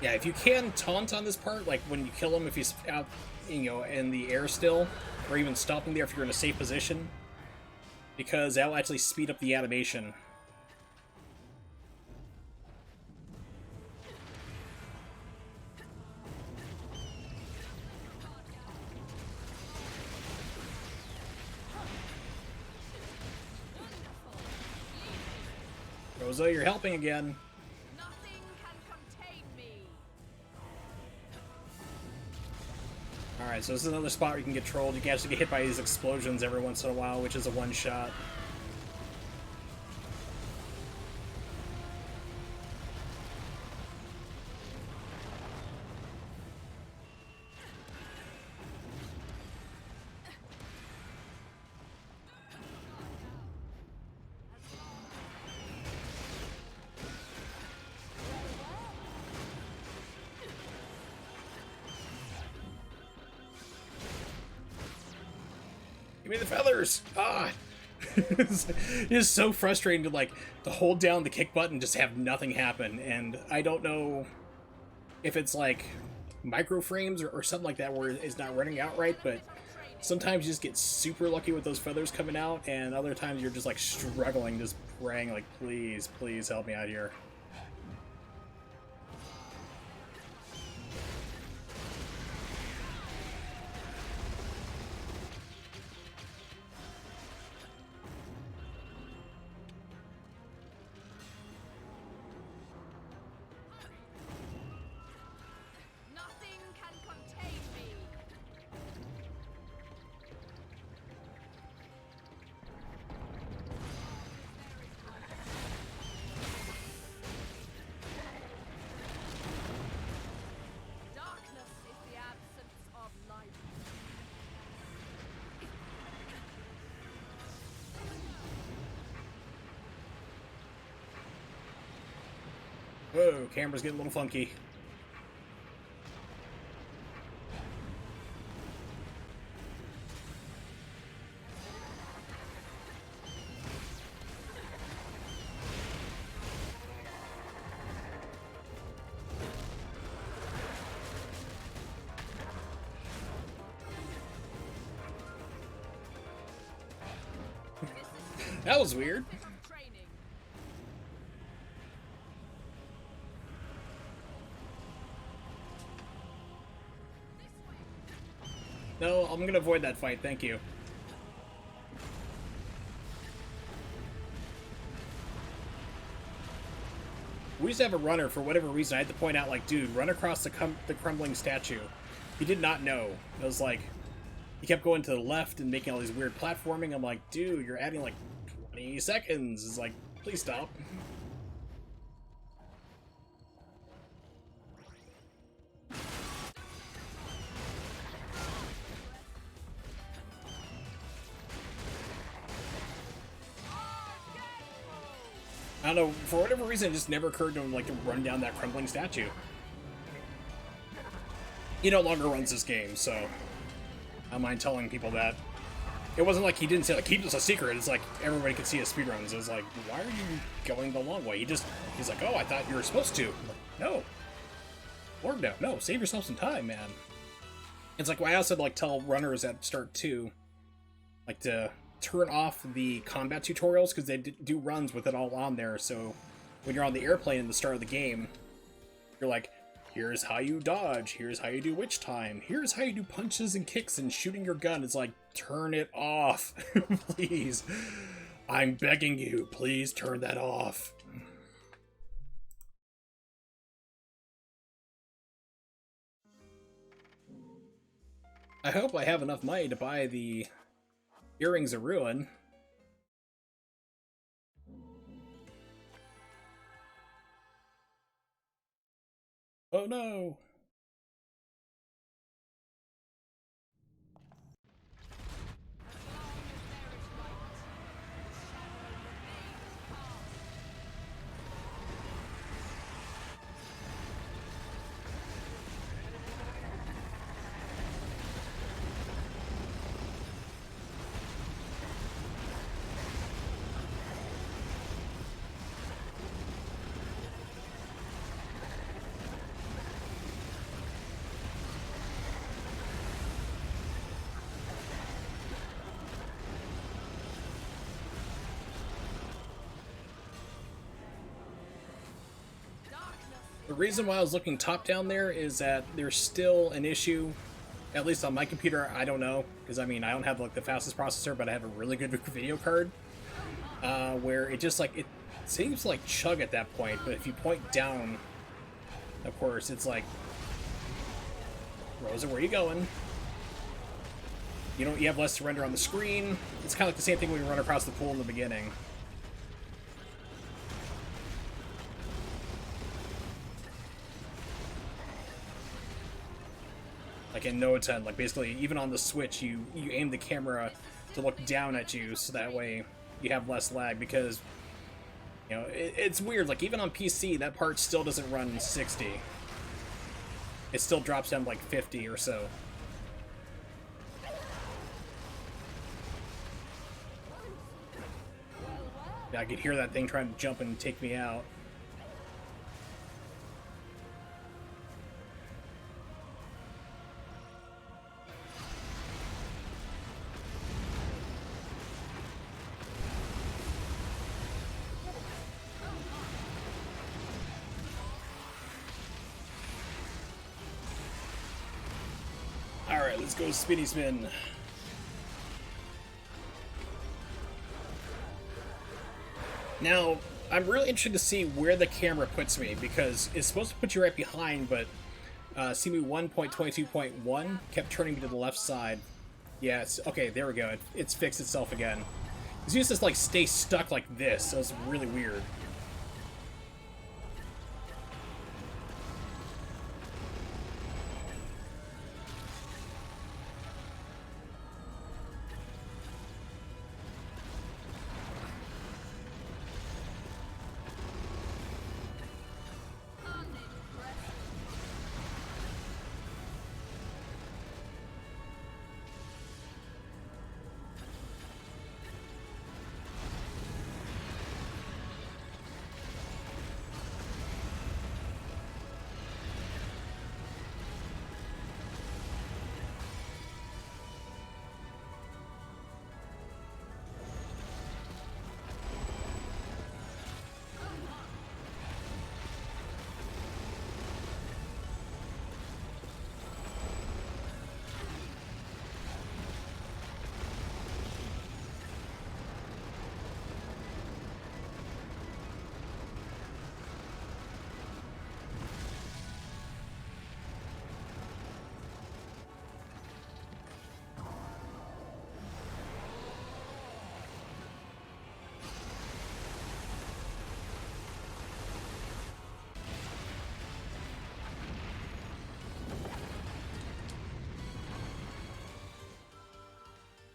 Yeah, if you can taunt on this part, like when you kill him, if he's out, you know, in the air still, or even stop him there if you're in a safe position, because that'll actually speed up the animation. Rosa, you're helping again. Nothing can contain me. Alright, so this is another spot where you can get trolled. You can actually get hit by these explosions every once in a while, which is a one-shot. Give me the feathers! Ah! It's so frustrating to, like, to hold down the kick button and just have nothing happen, and I don't know if it's, like, micro frames or something like that where it's not running out right, but sometimes you just get super lucky with those feathers coming out, and other times you're just, like, struggling, just praying, like, please, please help me out here. Nothing can contain me. Darkness is the absence of light. Whoa, camera's getting a little funky. That was weird. Bit of training. No, I'm gonna avoid that fight, thank you. We used to have a runner, for whatever reason, I had to point out, like, dude, run across the crumbling statue. He did not know. It was like, he kept going to the left and making all these weird platforming. I'm like, dude, you're adding, like, 20 seconds. It's like, please stop. I don't know, for whatever reason, it just never occurred to him, like, to run down that crumbling statue. He no longer runs this game, so I don't mind telling people that. It wasn't like he didn't say, like, keep this a secret. It's like, everybody could see his speedruns. It was like, why are you going the long way? He's like, oh, I thought you were supposed to. I'm like, no. Lord, no. No, save yourself some time, man. It's like, I also, like, tell runners at start 2, like, to turn off the combat tutorials, because they do runs with it all on there, so when you're on the airplane in the start of the game, you're like, here's how you dodge, here's how you do witch time, here's how you do punches and kicks and shooting your gun. It's like, turn it off. Please. I'm begging you, please turn that off. I hope I have enough money to buy the Earrings of Ruin. Oh no! reason why I was looking top down there is that there's still an issue, at least on my computer. I don't know, because I mean I don't have like the fastest processor, but I have a really good video card, where it just like it seems like chug at that point. But if you point down, of course, it's like, Rosa, where are you going? You have less to render on the screen. It's kind of like the same thing when you run across the pool in the beginning. Like in No 10, like basically even on the Switch, you aim the camera to look down at you, so that way you have less lag, because you know it's weird. Like even on PC, that part still doesn't run 60. It still drops down to like 50 or so. Yeah, I could hear that thing trying to jump and take me out. Alright, let's go spinny spin. Now, I'm really interested to see where the camera puts me, because it's supposed to put you right behind, but CEMU 1.22.1 kept turning me to the left side. Yeah, okay, there we go. It's fixed itself again. It's used to like stay stuck like this, so it's really weird.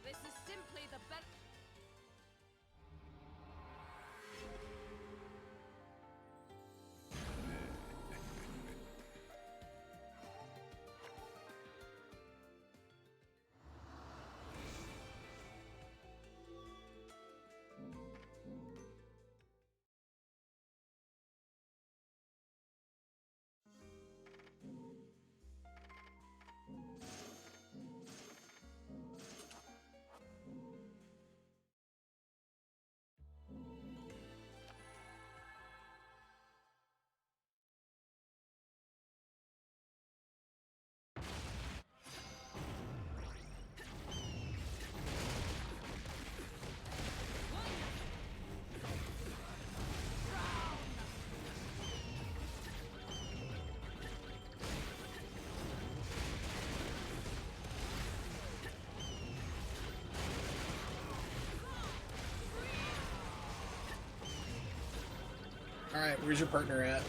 This is simply the best. Alright, where's your partner at?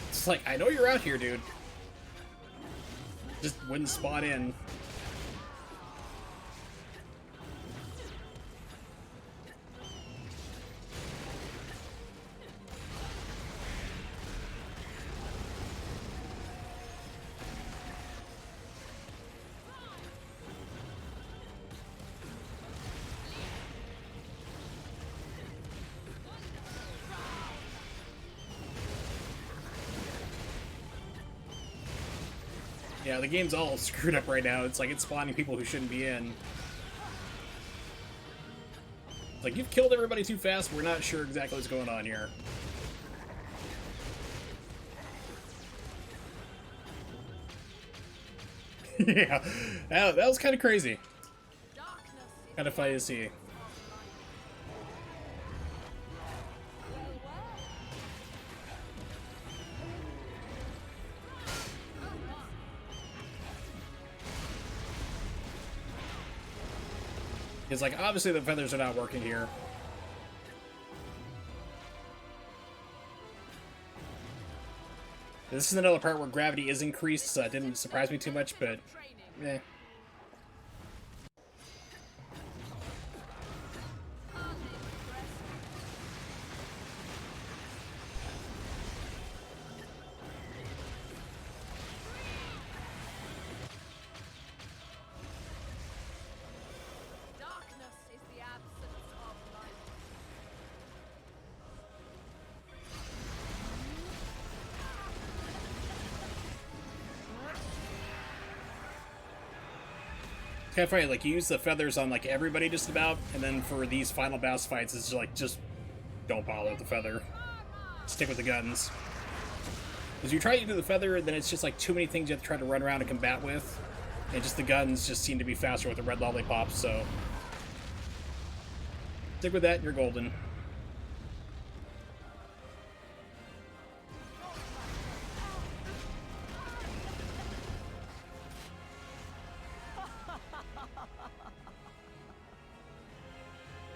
It's like, I know you're out here, dude. Just wouldn't spot in. Yeah, the game's all screwed up right now. It's like it's spawning people who shouldn't be in. Like, you've killed everybody too fast, we're not sure exactly what's going on here. Yeah, that was kind of crazy. Kind of funny to see. It's like, obviously the feathers are not working here. This is another part where gravity is increased, so that didn't surprise me too much, but eh. Darkness is the absence of light. It's kind of funny, like, you use the feathers on, like, everybody just about, and then for these final boss fights, it's like, just don't bother with the feather. Stick with the guns. Because you try to do the feather, then it's just, like, too many things you have to try to run around and combat with. And just the guns just seem to be faster with the red lollipops, so... Stick with that, and you're golden.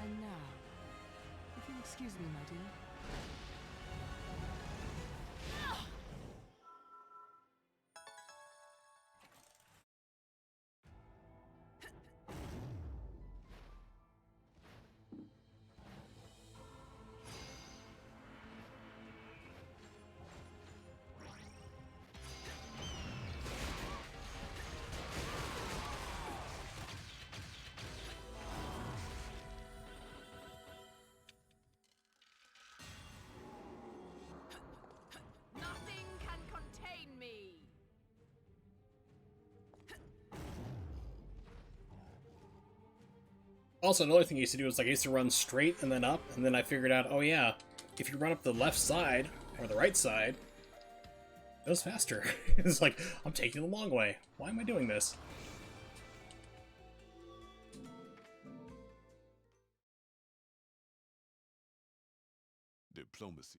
And now, if you'll excuse me, my dear. Nothing can contain me. Also, another thing I used to do is, like, I used to run straight and then up, and then I figured out, oh yeah, if you run up the left side, or the right side, it goes faster. It's like, I'm taking the long way. Why am I doing this? Diplomacy.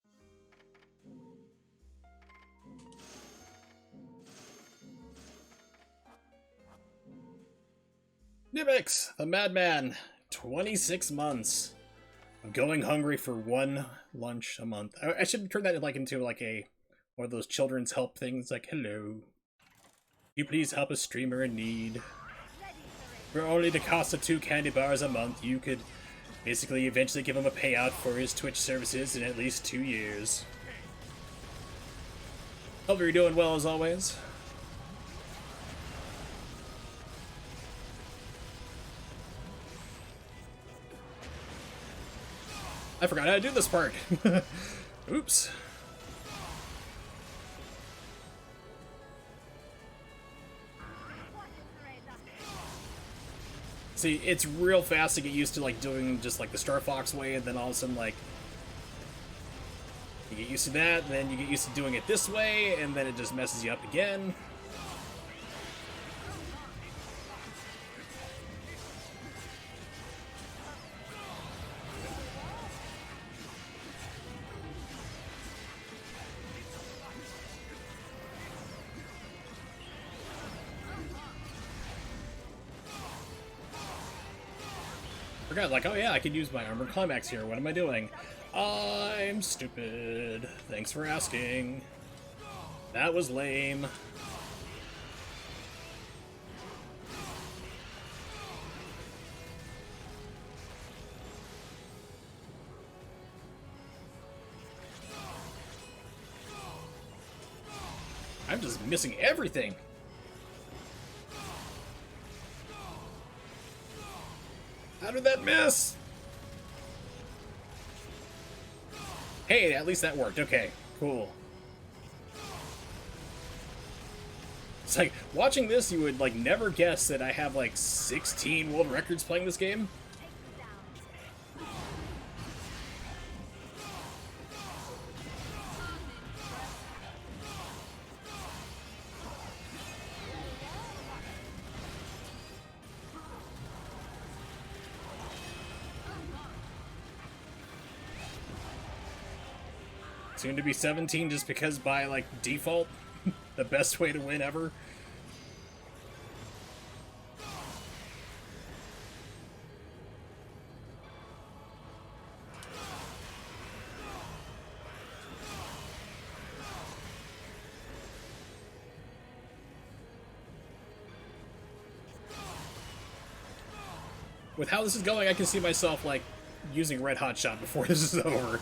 Nibix, the madman, 26 months. I'm going hungry for one lunch a month. I should turn that like into like a one of those children's help things, like, hello. You please help a streamer in need. For only the cost of 2 candy bars a month, you could basically eventually give him a payout for his Twitch services in at least 2 years. Hope you're doing well as always. I forgot how to do this part. Oops. See, it's real fast to get used to, like, doing just like the Star Fox way, and then all of a sudden, like, you get used to that, and then you get used to doing it this way, and then it just messes you up again. Forgot, like, oh yeah, I can use my armored climax here. What am I doing? I'm stupid. Thanks for asking. That was lame. I'm just missing everything. How did that miss? Hey, at least that worked. Okay, cool. It's like, watching this, you would, like, never guess that I have, like, 16 world records playing this game. Soon to be 17 just because by, like, default, the best way to win ever. With how this is going, I can see myself, like, using Red Hot Shot before this is over.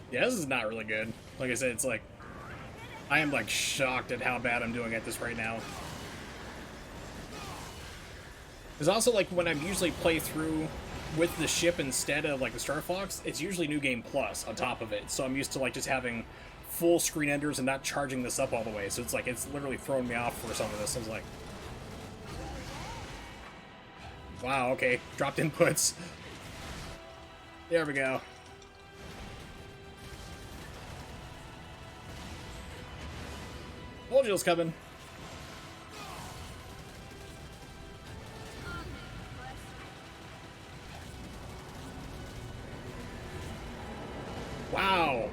Yeah, this is not really good. Like I said, it's like, I am like shocked at how bad I'm doing at this right now. There's also like when I usually play through with the ship instead of like the Star Fox, it's usually New Game Plus on top of it. So I'm used to like just having full screen enders and not charging this up all the way. So it's like, it's literally thrown me off for some of this. I was like, wow, okay, dropped inputs. There we go. Told you it was coming. Wow.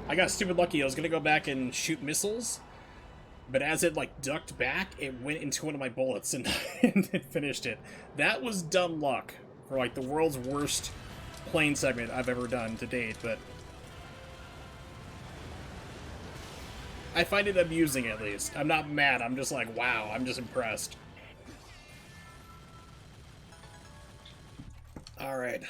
I got stupid lucky. I was gonna go back and shoot missiles, but as it like ducked back, it went into one of my bullets and, and it finished it. That was dumb luck for like the world's worst plane segment I've ever done to date, but I find it amusing at least. I'm not mad, I'm just like, wow, I'm just impressed. Alright.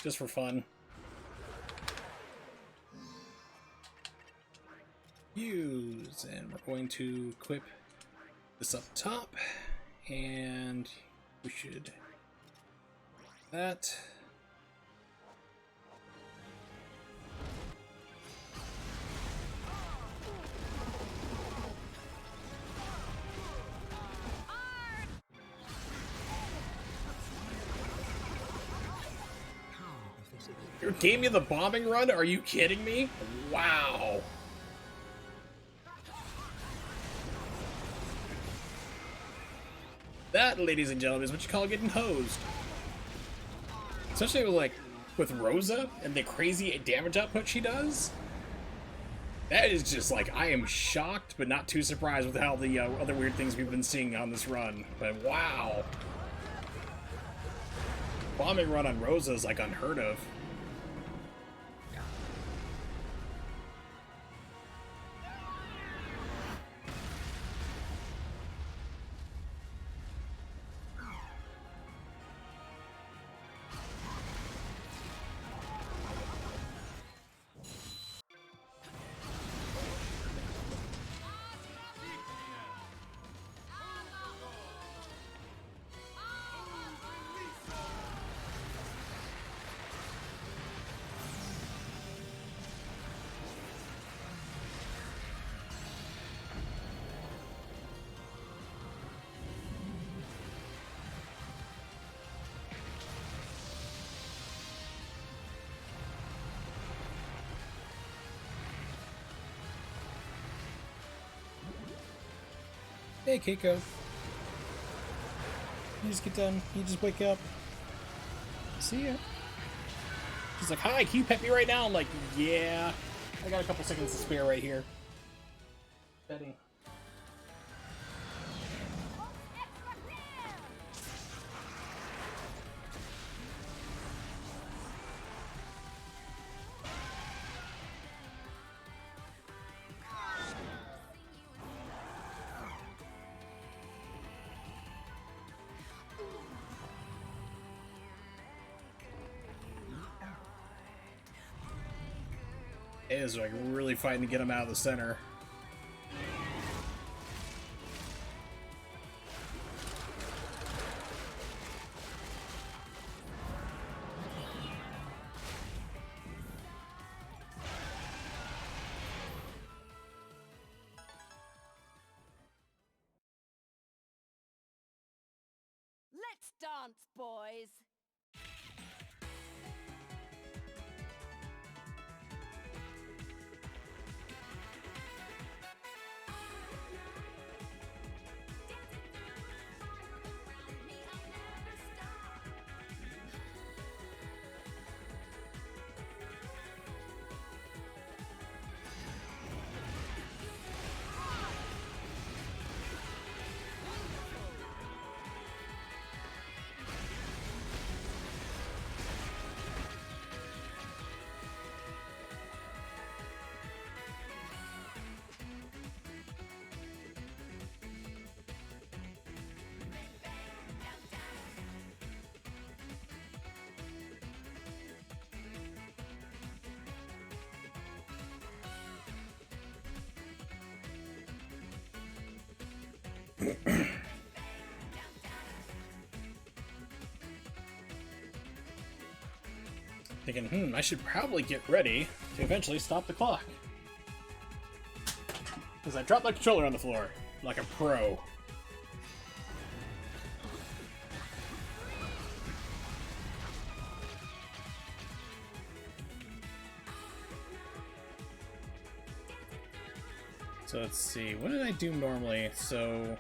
Just for fun. Use, and we're going to equip this up top, and we should that. You gave me the bombing run? Are you kidding me? Wow. That, ladies and gentlemen, is what you call getting hosed. Especially with, like, with Rosa and the crazy damage output she does. That is just, like, I am shocked, but not too surprised with how the other weird things we've been seeing on this run. But wow. Bombing run on Rosa is, like, unheard of. Hey, Keiko. You just get done. You just wake up. See ya. She's like, hi, can you pet me right now? I'm like, yeah. I got a couple seconds to spare right here. Betty. It is like really fighting to get him out of the center. Let's dance, boys. Thinking, I should probably get ready to eventually stop the clock. Because I dropped my controller on the floor, like a pro. So let's see, what did I do normally? So,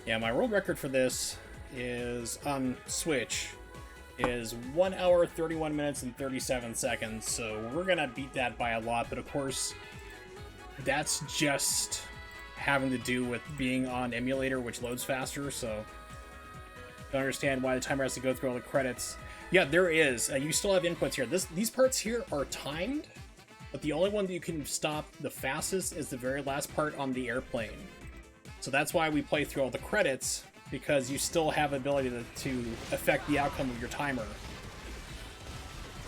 yeah, my world record for this is, on Switch, is 1 hour, 31 minutes, and 37 seconds, so we're gonna beat that by a lot, but of course, that's just having to do with being on emulator, which loads faster, so I don't understand why the timer has to go through all the credits. Yeah, there is. You still have inputs here. These parts here are timed, but the only one that you can stop the fastest is the very last part on the airplane. So that's why we play through all the credits, because you still have the ability to affect the outcome of your timer.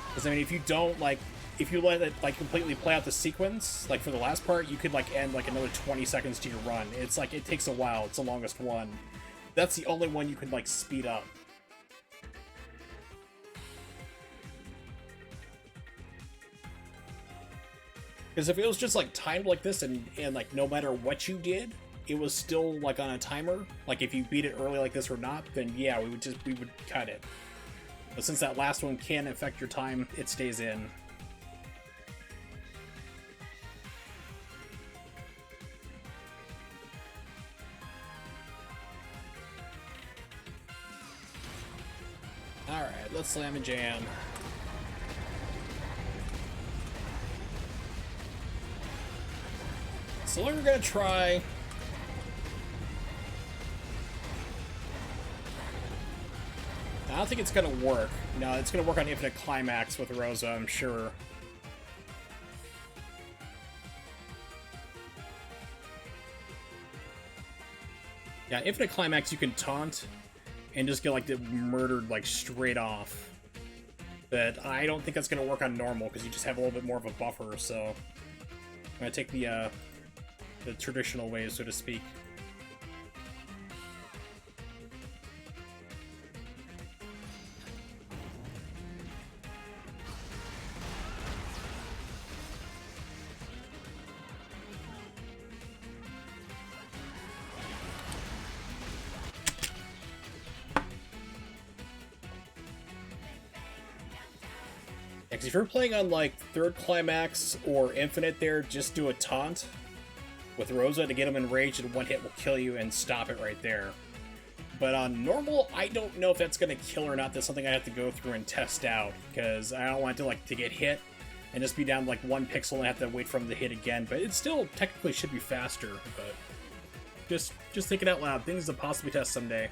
Because, I mean, if you don't, like, if you let it, like, completely play out the sequence, like, for the last part, you could, like, end, like, another 20 seconds to your run. It's, like, it takes a while. It's the longest one. That's the only one you can, like, speed up. Because if it was just, like, timed like this and, like, no matter what you did, it was still, like, on a timer, like, if you beat it early like this or not, then yeah, we would cut it. But since that last one can affect your time, it stays in. Alright, let's slam and jam. So we're gonna try... I don't think it's gonna work. No, it's gonna work on Infinite Climax with Rosa, I'm sure. Yeah, Infinite Climax you can taunt and just get like murdered like straight off. But I don't think that's gonna work on normal because you just have a little bit more of a buffer, so I'm gonna take the traditional way, so to speak. Because if you're playing on like third climax or infinite there, just do a taunt with Rosa to get him enraged, and one hit will kill you and stop it right there. But on normal, I don't know if that's going to kill or not. That's something I have to go through and test out, because I don't want to like to get hit and just be down like 1 pixel and have to wait for him to hit again. But it still technically should be faster, but just think it out loud. Things to possibly test someday.